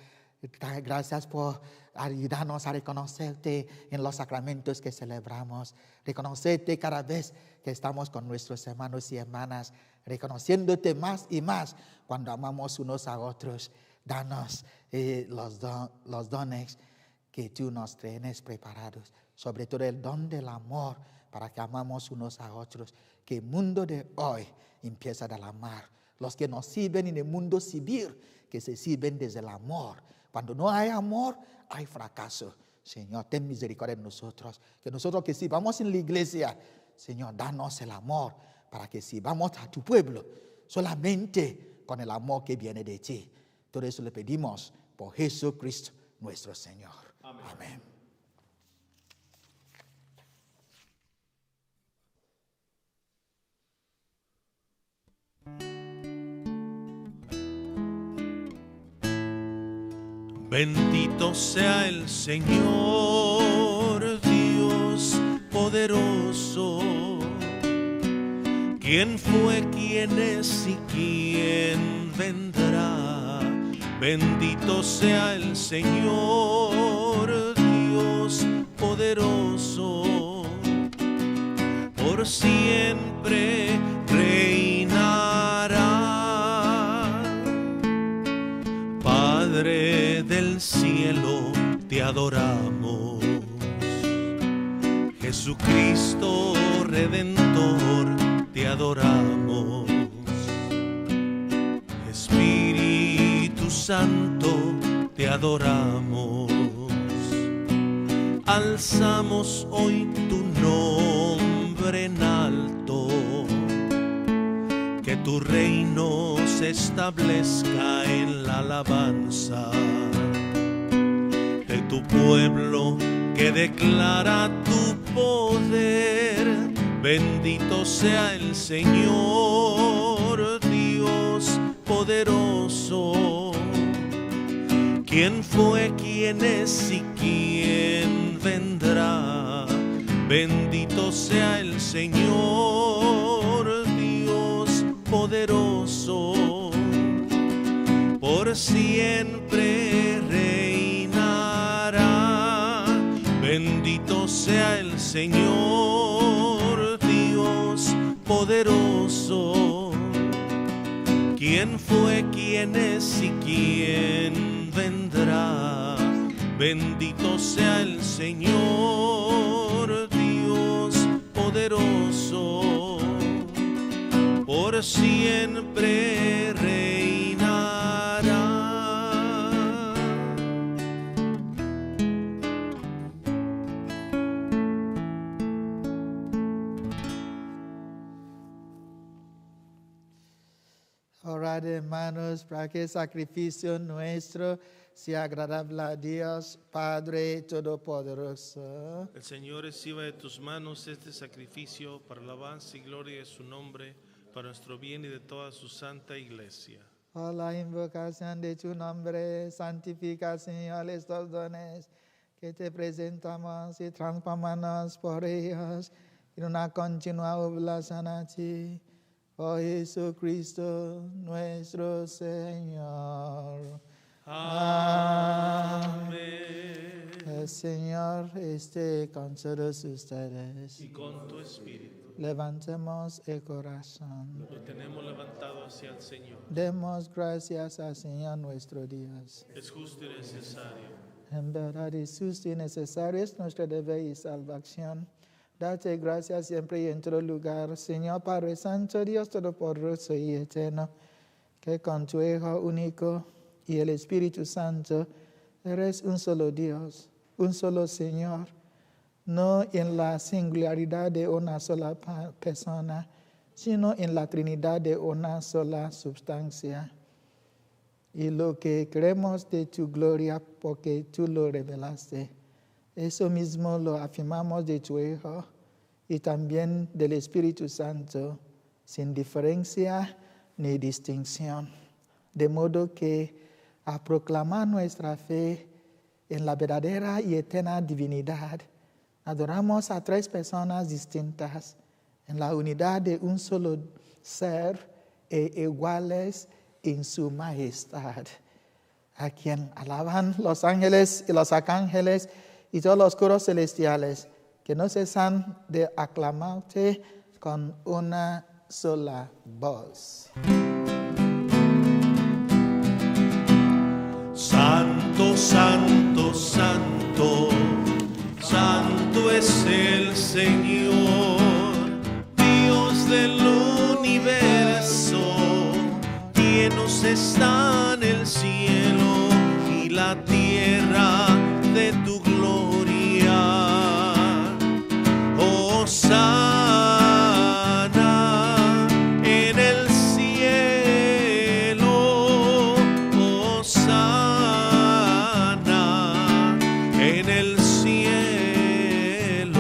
[SPEAKER 3] Gracias por ayudarnos a reconocerte en los sacramentos que celebramos, reconocerte cada vez que estamos con nuestros hermanos y hermanas, reconociéndote más y más cuando amamos unos a otros. Danos los dones que tú nos tienes preparados, sobre todo el don del amor para que amamos unos a otros, que el mundo de hoy empieza del amar. Los que nos sirven en el mundo civil, que se sirven desde el amor. Cuando no hay amor, hay fracaso. Señor, ten misericordia de nosotros. Que nosotros que sirvamos en la iglesia, Señor, danos el amor para que sirvamos a tu pueblo solamente con el amor que viene de ti. Todo eso le pedimos por Jesucristo nuestro Señor. Amén. Amén.
[SPEAKER 2] Bendito sea el Señor, Dios poderoso, ¿quién fue, quién es y quién vendrá? Bendito sea el Señor, Dios poderoso, por siempre reinará. Padre del cielo, te adoramos. Jesucristo Redentor, te adoramos. Espíritu Santo, te adoramos. Alzamos hoy tu nombre en alto, que tu reino se establezca en la alabanza de tu pueblo que declara tu poder. Bendito sea el Señor, Dios poderoso. ¿Quién fue, quién es y quién vendrá? Bendito sea el Señor, Dios poderoso. Por siempre reinará. Bendito sea el Señor, Dios poderoso. ¿Quién fue, quién es y quién vendrá? Bendito sea el Señor, Dios poderoso. Por siempre reinará.
[SPEAKER 3] Orad, hermanos, para que el sacrificio nuestro sea agradable a Dios, Padre Todopoderoso.
[SPEAKER 2] El Señor reciba de tus manos este sacrificio para alabanza y gloria de su nombre, para nuestro bien y de toda su santa iglesia.
[SPEAKER 3] Por la invocación de tu nombre, santifica, Señor, estos dones que te presentamos y transformanos por ellos en una continua oblación a ti. Por Jesucristo nuestro Señor.
[SPEAKER 2] Amén.
[SPEAKER 3] El Señor esté con todos ustedes.
[SPEAKER 2] Y con tu espíritu.
[SPEAKER 3] Levantemos el corazón.
[SPEAKER 2] Lo tenemos levantado hacia el Señor.
[SPEAKER 3] Demos gracias al Señor nuestro Dios.
[SPEAKER 2] Es justo y necesario.
[SPEAKER 3] En verdad es justo y necesario, es nuestro deber y salvación. Date gracias siempre y en todo lugar, Señor Padre Santo, Dios Todopoderoso y Eterno, que con tu Hijo único y el Espíritu Santo eres un solo Dios, un solo Señor, no en la singularidad de una sola persona, sino en la Trinidad de una sola sustancia. Y lo que creemos de tu gloria, porque tú lo revelaste, eso mismo lo afirmamos de tu Hijo y también del Espíritu Santo, sin diferencia ni distinción. De modo que a proclamar nuestra fe en la verdadera y eterna divinidad, adoramos a tres personas distintas en la unidad de un solo ser e iguales en su majestad, a quien alaban los ángeles y los arcángeles y todos los coros celestiales, que no cesan de aclamarte con una sola voz.
[SPEAKER 2] Santo, santo, santo, santo es el Señor, Dios del universo. Llenos están el cielo y la tierra de tu gloria. Hosana en el cielo, hosana en el cielo.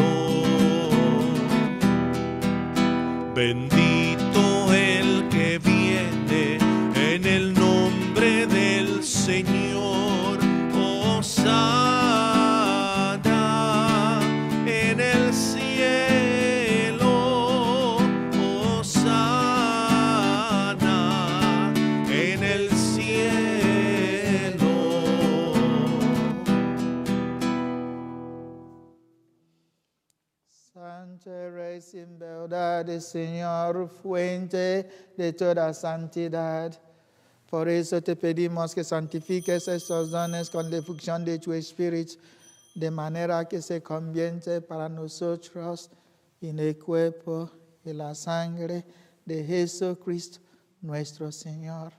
[SPEAKER 2] Bendito el que viene en el nombre del Señor, hosana en el cielo, hosana en el cielo.
[SPEAKER 3] Santo Rey sin verdad, Señor, fuente de toda santidad. Por eso te pedimos que santifiques estos dones con la efusión de tu Espíritu, de manera que se convierte para nosotros en el cuerpo y la sangre de Jesucristo nuestro Señor,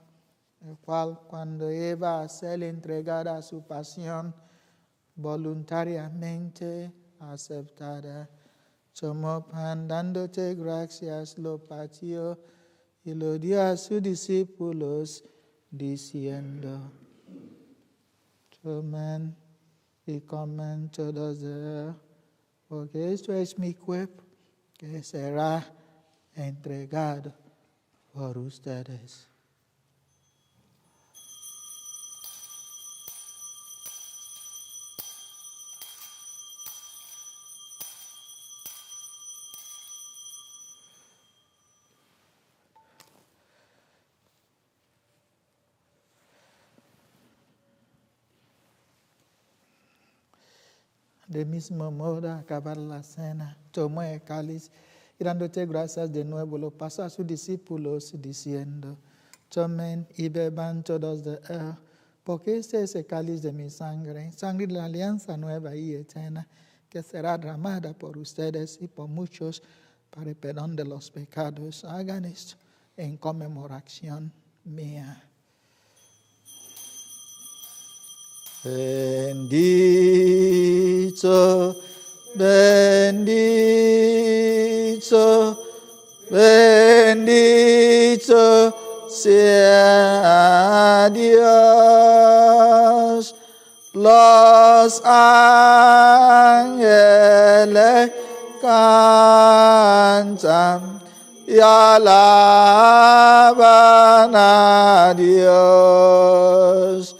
[SPEAKER 3] el cual cuando iba a ser entregada a su pasión, voluntariamente aceptada, tomó pan, dándote gracias, lo partió y lo dio a sus discípulos, diciendo: tomen y comen todos de él, porque esto es mi cuerpo, que será entregado por ustedes. De mismo modo, acabar la cena, tomó el cáliz y dándote gracias de nuevo, lo pasó a sus discípulos diciendo: tomen y beban todos de él, porque este es el cáliz de mi sangre, sangre de la alianza nueva y eterna, que será derramada por ustedes y por muchos para el perdón de los pecados. Hagan esto en conmemoración mía. Bendito, bendito, bendito sea Dios. Los ángeles cantan y alaban a Dios.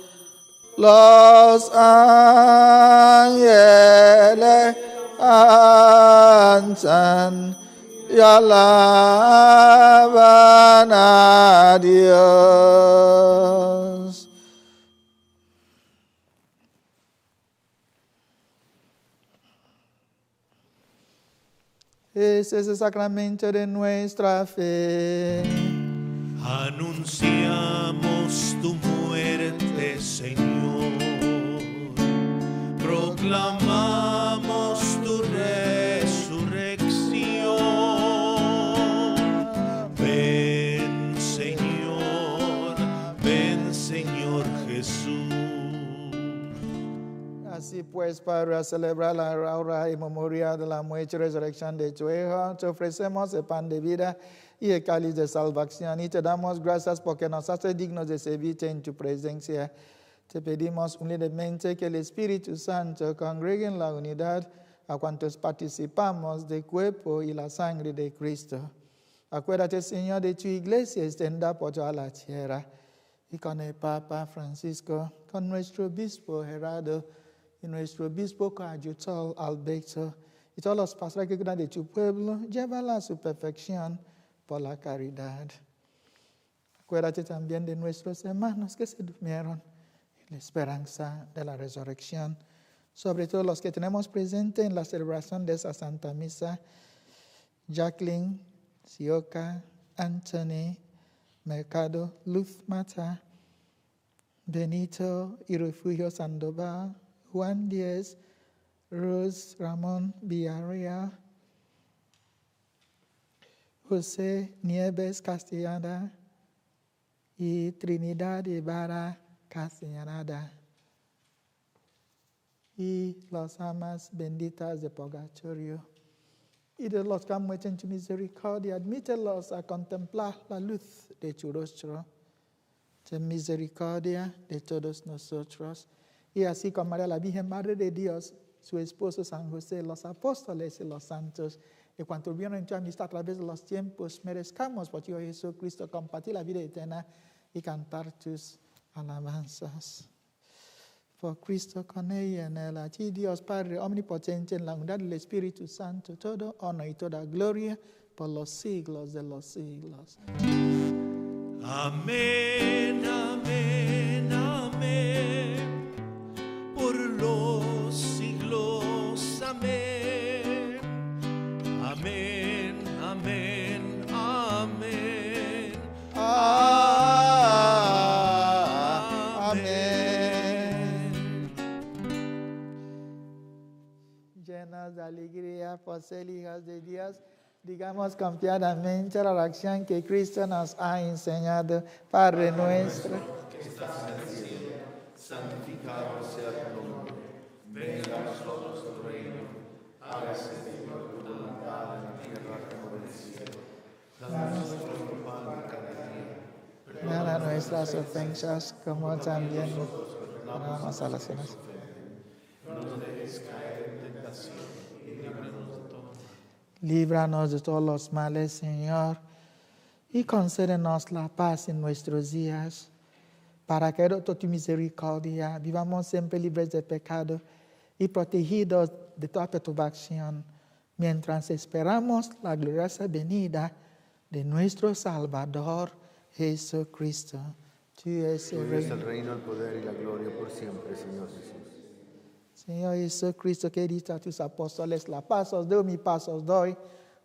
[SPEAKER 3] Los ángeles cantan y alaban a Dios. Este es el sacramento de nuestra fe.
[SPEAKER 2] Anunciamos tu muerte, Señor. Proclamamos tu resurrección. Ven, Señor Jesús.
[SPEAKER 3] Así pues, Padre, a celebrar la hora y memoria de la muerte y resurrección de tu Hijo, te ofrecemos el pan de vida y el cáliz de salvación, y te damos gracias porque nos haces dignos de servirte en tu presencia. Te pedimos humildemente que el Espíritu Santo congregue en la unidad a cuantos participamos del cuerpo y la sangre de Cristo. Acuérdate, Señor, de tu iglesia extendida por toda la tierra, y con el Papa Francisco, con nuestro obispo Gerardo, y nuestro obispo coadjutor Alberto, y todos los pastores que cuidan de tu pueblo, llévala a su perfección por la caridad. Acuérdate también de nuestros hermanos que se durmieron en la esperanza de la resurrección, sobre todo los que tenemos presente en la celebración de esa Santa Misa: Jacqueline, Sioka, Anthony, Mercado, Luz Mata, Benito y Refugio Sandoval, Juan Díez, Rose Ramón Villarreal, José Nieves Castellana y Trinidad Ibarra Castellanada, y las almas benditas de purgatorio. Y de los que han muerto en tu misericordia, admítelos a contemplar la luz de tu rostro. Ten misericordia de todos nosotros. Y así como María, la Virgen Madre de Dios, su esposo San José, los apóstoles y los santos, y cuanto vieron en tu amistad a través de los tiempos, merezcamos por ti, oh Jesucristo, compartir la vida eterna y cantar tus alabanzas. Por Cristo, con ella, en él, a ti, Dios Padre omnipotente, en la unidad del Espíritu Santo, todo honor y toda gloria por los siglos de los siglos.
[SPEAKER 2] Amén, amén, amén, por los siglos, amén. Amén, amén, amén.
[SPEAKER 3] Amén. Llenas de alegría por ser hijas de Dios, digamos confiadamente la oración que Cristo nos ha enseñado. Padre nuestro,
[SPEAKER 5] Que estás en el cielo, santificado sea tu nombre. Venga a nosotros tu reino. Hágase tu voluntad en la tierra como en el cielo. Danos nuestro pan de cada
[SPEAKER 3] Perdona nuestras ofensas, como también perdonamos a las demás. Líbranos de todos los males, Señor, y concédenos la paz en nuestros días, para que de tu misericordia vivamos siempre libres de pecado y protegidos de toda perturbación, mientras esperamos la gloriosa venida de nuestro Salvador Jesucristo. Tú es el
[SPEAKER 5] reino, el poder y la gloria por siempre, Señor Jesús.
[SPEAKER 3] Señor Jesucristo, que diste a tus apóstoles, la paz os doy, mi paz os doy.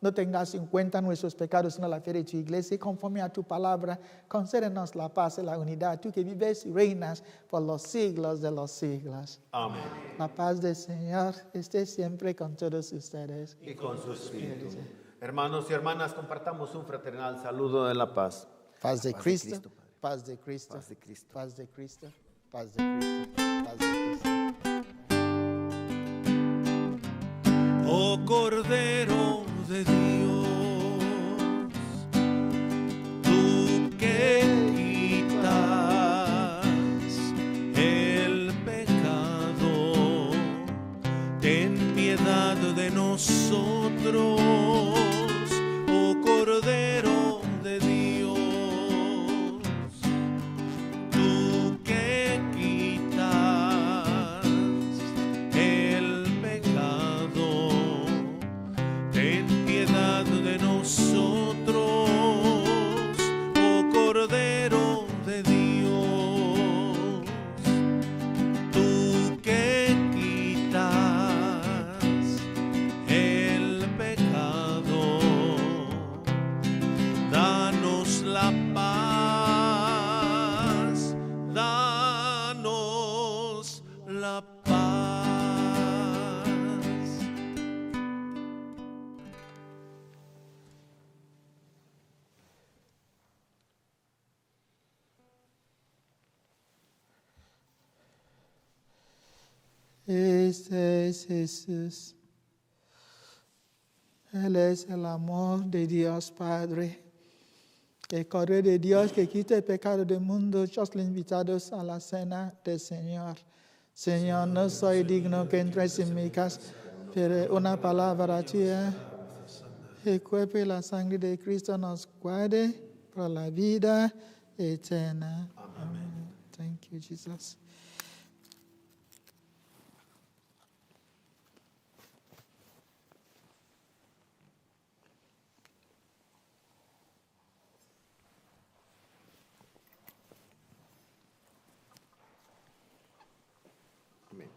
[SPEAKER 3] No tengas en cuenta nuestros pecados, sino la fe de tu iglesia. Y conforme a tu palabra, concédenos la paz y la unidad. Tú que vives y reinas por los siglos de los siglos.
[SPEAKER 5] Amén.
[SPEAKER 3] La paz del Señor esté siempre con todos ustedes.
[SPEAKER 5] Y con su espíritu. Hermanos y hermanas, compartamos un fraternal saludo de la paz.
[SPEAKER 3] Paz de Cristo, paz de Cristo,
[SPEAKER 5] Paz de Cristo.
[SPEAKER 3] paz de Cristo, paz de Cristo, paz de Cristo.
[SPEAKER 2] Oh Cordero de Dios, tú que quitas el pecado, ten piedad de nosotros. Oh Cordero de Dios, tú que quitas el pecado, ten piedad de nosotros. Oh Cordero de Dios, tú que quitas el pecado, danos la paz, danos la paz.
[SPEAKER 3] Este es Jesús. Él es el amor de Dios Padre. El Cordero de Dios que quita el pecado del mundo. Los invitados a la cena del Señor. Señor, no soy digno que entres en mi casa, pero una palabra tuya, el cuerpo y la sangre de Cristo nos guarde por la vida eterna. Amén. Thank you, Jesus.
[SPEAKER 5] Amén.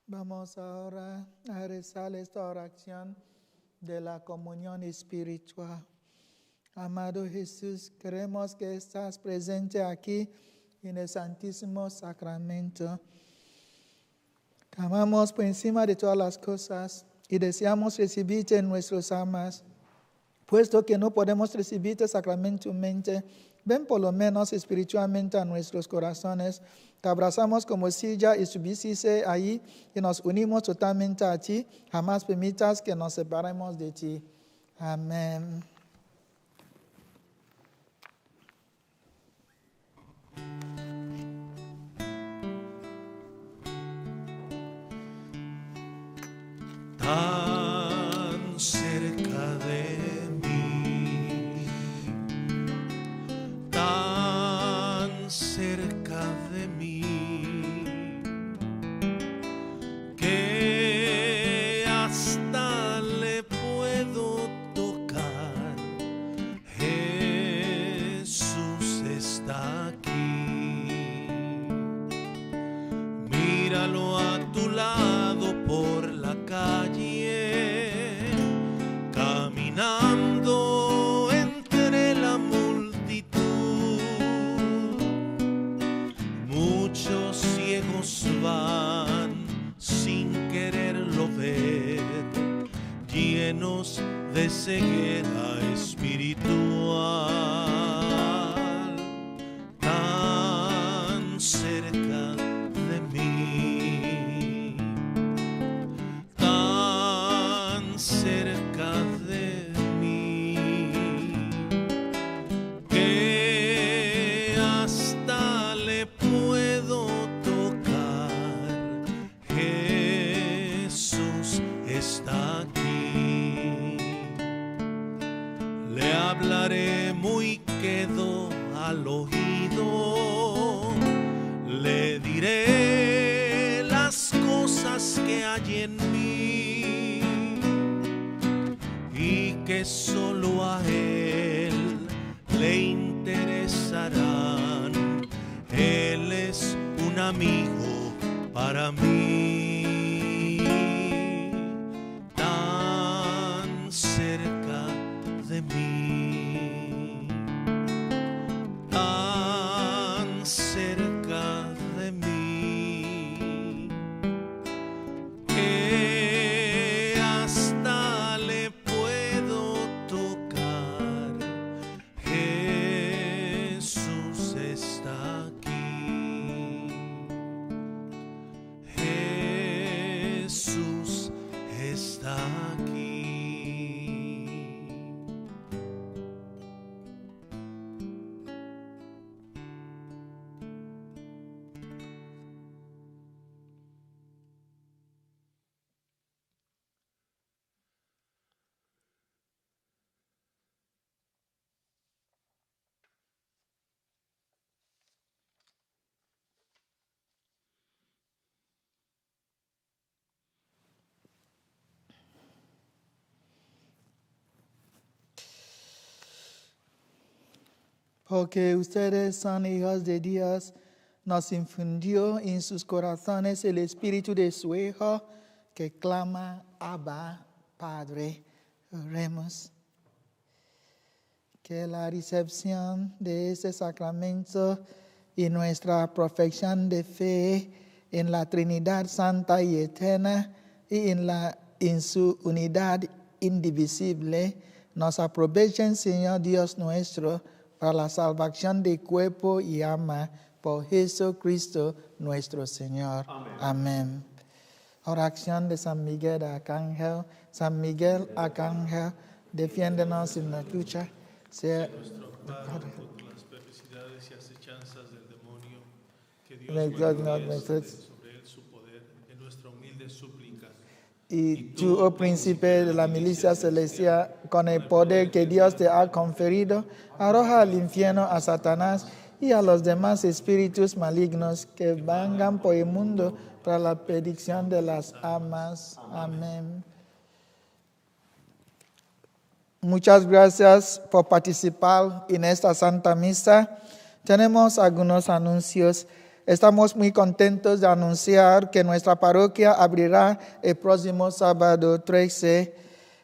[SPEAKER 3] Vamos ahora a rezar esta oración de la comunión espiritual. Amado Jesús, queremos que estás presente aquí en el Santísimo Sacramento. Te amamos por encima de todas las cosas y deseamos recibirte en nuestras almas. Puesto que no podemos recibirte sacramentalmente, ven por lo menos espiritualmente a nuestros corazones. Te abrazamos como si ya estuvieses ahí y nos unimos totalmente a ti. Jamás permitas que nos separemos de ti. Amén.
[SPEAKER 2] Tan cerca de mí, tan cerca de mí, que hasta le puedo tocar. Jesús está aquí, míralo a tu lado por la calle, caminando entre la multitud. Muchos ciegos van sin quererlo ver, llenos de ceguera espiritual, tan cerca de mí. está aquí. Le hablaré muy quedo al oído, le diré las cosas que hay en mí y que solo a Él le interesarán. Él es un amigo para mí, tan cerca de mí, tan cerca de mí, que hasta le puedo tocar. Jesús está aquí. Jesús está aquí.
[SPEAKER 3] Porque ustedes son hijos de Dios, nos infundió en sus corazones el espíritu de su Hijo, que clama, Abba, Padre. Oremos. Que la recepción de este sacramento y nuestra profesión de fe en la Trinidad Santa y Eterna y en su unidad indivisible nos aprovechen, Señor Dios nuestro, para la salvación de cuerpo y alma, por Jesucristo nuestro Señor. Amén. Amén. Oración de San Miguel Arcángel. San Miguel Arcángel, defiéndenos en la lucha. Sea
[SPEAKER 2] Nuestro Padre, por las perversidades y acechanzas del demonio, que Dios manifieste sobre él su poder, en nuestra humilde súplica.
[SPEAKER 3] Y tú, oh príncipe de la milicia celestial, con el poder que Dios te ha conferido, arroja al infierno a Satanás y a los demás espíritus malignos que vagan por el mundo para la perdición de las almas. Amén. Muchas gracias por participar en esta Santa Misa. Tenemos algunos anuncios. Estamos muy contentos de anunciar que nuestra parroquia abrirá el próximo sábado 13.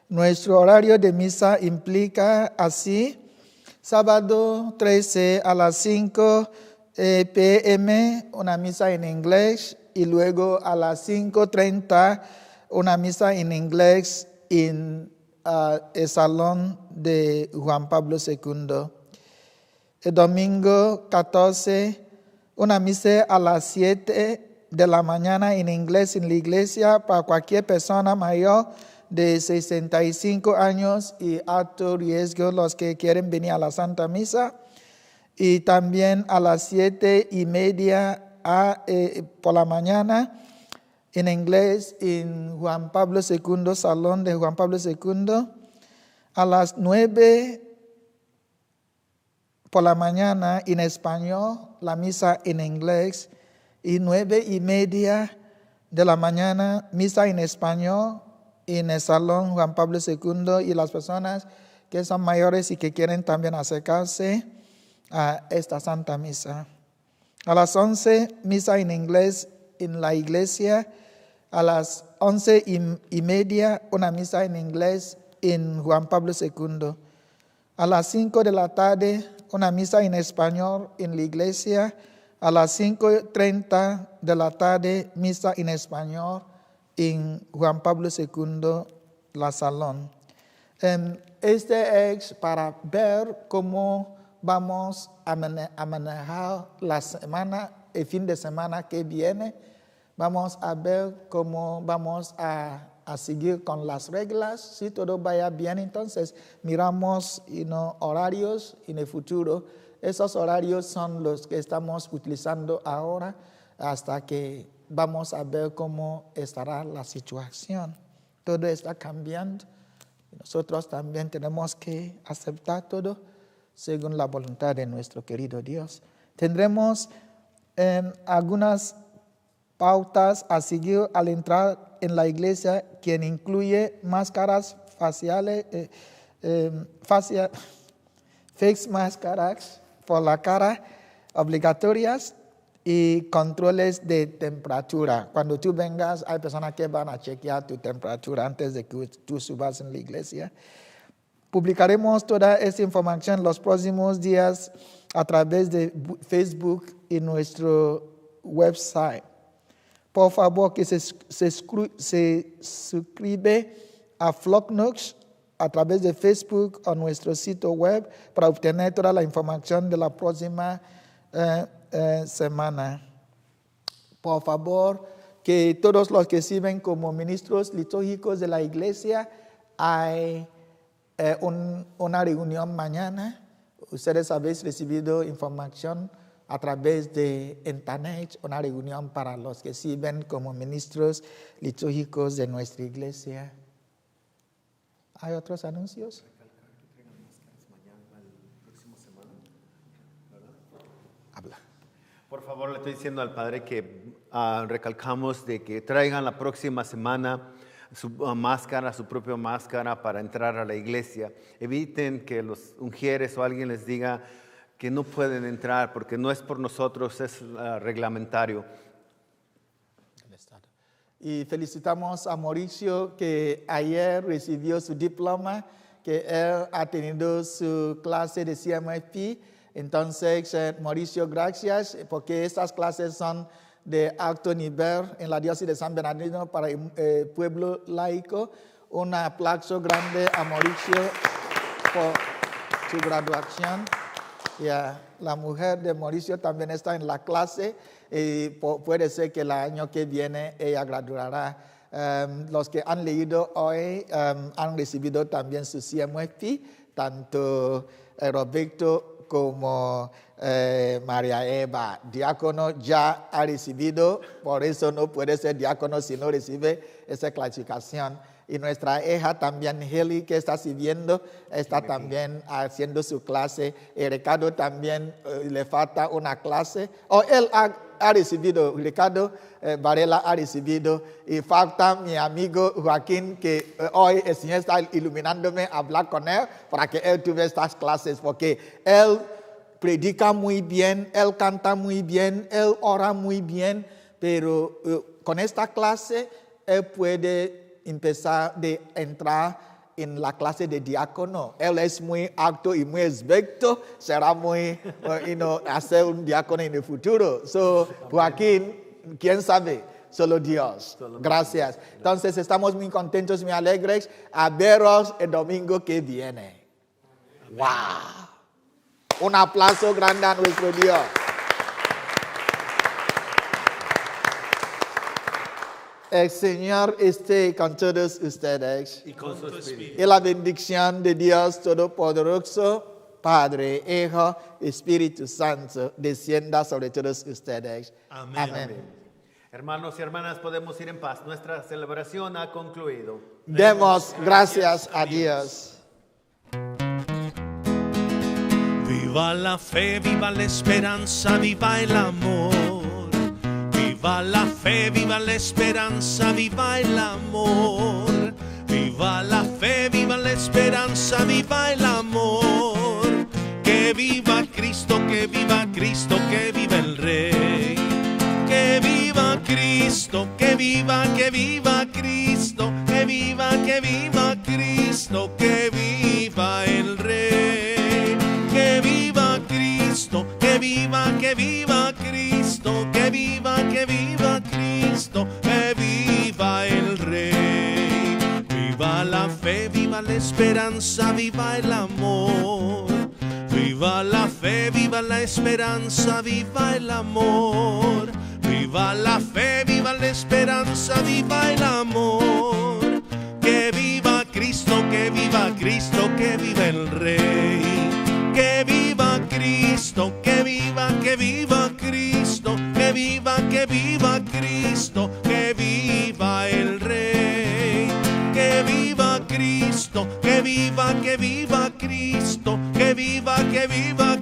[SPEAKER 3] Nuestro horario de misa implica así: sábado 13 a las 5 p.m. una misa en inglés, y luego a las 5:30 una misa en inglés en el salón de Juan Pablo II. El domingo 14, una misa a las 7 de la mañana en inglés en la iglesia para cualquier persona mayor de 65 años y alto riesgo, los que quieren venir a la Santa Misa. Y también a las 7:30 por la mañana en inglés en Juan Pablo II, salón de Juan Pablo II. A las 9 por la mañana en español, la misa en inglés. Y 9:30 de la mañana, misa en español en el salón Juan Pablo II. Y las personas que son mayores y que quieren también acercarse a esta Santa Misa. A las 11, misa en inglés en la iglesia. A las 11:30, una misa en inglés en Juan Pablo II. A las 5 de la tarde, una misa en español en la iglesia. A las 5:30 de la tarde, misa en español en Juan Pablo II, la salón. Este es para ver cómo vamos a manejar la semana, el fin de semana que viene. Vamos a ver cómo vamos a seguir con las reglas. Si todo vaya bien, entonces miramos horarios en el futuro. Esos horarios son los que estamos utilizando ahora hasta que vamos a ver cómo estará la situación. Todo está cambiando. Nosotros también tenemos que aceptar todo según la voluntad de nuestro querido Dios. Tendremos algunas pautas a seguir al entrar en la iglesia, que incluye máscaras faciales, face máscaras por la cara obligatorias y controles de temperatura. Cuando tú vengas, hay personas que van a chequear tu temperatura antes de que tú subas en la iglesia. Publicaremos toda esta información los próximos días a través de Facebook y nuestro website. Por favor, que se suscribe a Flocknotes a través de Facebook o nuestro sitio web para obtener toda la información de la próxima semana. Por favor, que todos los que sirven como ministros litúrgicos de la iglesia, hay una reunión mañana. Ustedes habéis recibido información a través de internet, una reunión para los que sirven como ministros litúrgicos de nuestra iglesia. ¿Hay otros anuncios? Habla.
[SPEAKER 5] Por favor, le estoy diciendo al Padre que recalcamos de que traigan la próxima semana su máscara, su propia máscara para entrar a la iglesia. Eviten que los ungieres o alguien les diga que no pueden entrar, porque no es por nosotros, es reglamentario.
[SPEAKER 3] Y felicitamos a Mauricio, que ayer recibió su diploma, que él ha tenido su clase de CMFP. Entonces, Mauricio, gracias, porque estas clases son de alto nivel en la diócesis de San Bernardino para el pueblo laico. Un aplauso grande a Mauricio por su graduación. La mujer de Mauricio también está en la clase y puede ser que el año que viene ella graduará. Los que han leído hoy han recibido también su CMFP, tanto Roberto como María Eva. Diácono ya ha recibido, por eso no puede ser diácono si no recibe esa clasificación. Y nuestra hija también, Heli, que está sirviendo, está también haciendo su clase. Y Ricardo también le falta una clase. Él ha recibido, Ricardo Varela ha recibido. Y falta mi amigo Joaquín, que hoy el Señor está iluminándome a hablar con él para que él tuve estas clases. Porque él predica muy bien, él canta muy bien, él ora muy bien. Pero con esta clase él puede empezar de entrar en la clase de diácono. Él es muy alto y muy esbelto, será muy, hacer un diácono en el futuro. Joaquín, ¿quién sabe? Solo Dios. Gracias. Entonces estamos muy contentos, muy alegres a veros el domingo que viene. ¡Wow! Un aplauso grande a nuestro Dios. El Señor esté con todos ustedes.
[SPEAKER 5] Y con su espíritu.
[SPEAKER 3] Y la bendición de Dios Todopoderoso, Padre, Hijo, Espíritu Santo, descienda sobre todos ustedes.
[SPEAKER 2] Amén.
[SPEAKER 3] Amén.
[SPEAKER 5] Hermanos y hermanas, podemos ir en paz. Nuestra celebración ha concluido.
[SPEAKER 3] Demos gracias a Dios.
[SPEAKER 2] Viva la fe, viva la esperanza, viva el amor. Viva la fe, viva la esperanza, viva el amor. Viva la fe, viva la esperanza, viva el amor. Que viva Cristo, que viva Cristo, que viva el Rey. Que viva Cristo, que viva Cristo, que viva Cristo, que viva el Rey. Que viva Cristo, que viva Cristo, que viva Cristo, que viva el Rey. Viva la fe, viva la esperanza, viva el amor. Viva la fe, viva la esperanza, viva el amor. Viva la fe, viva la esperanza, viva el amor. Que viva Cristo, que viva Cristo, que viva el Rey. Que viva Cristo, que viva Cristo, que viva Cristo, que viva el Rey. viva Cristo, que viva, que viva,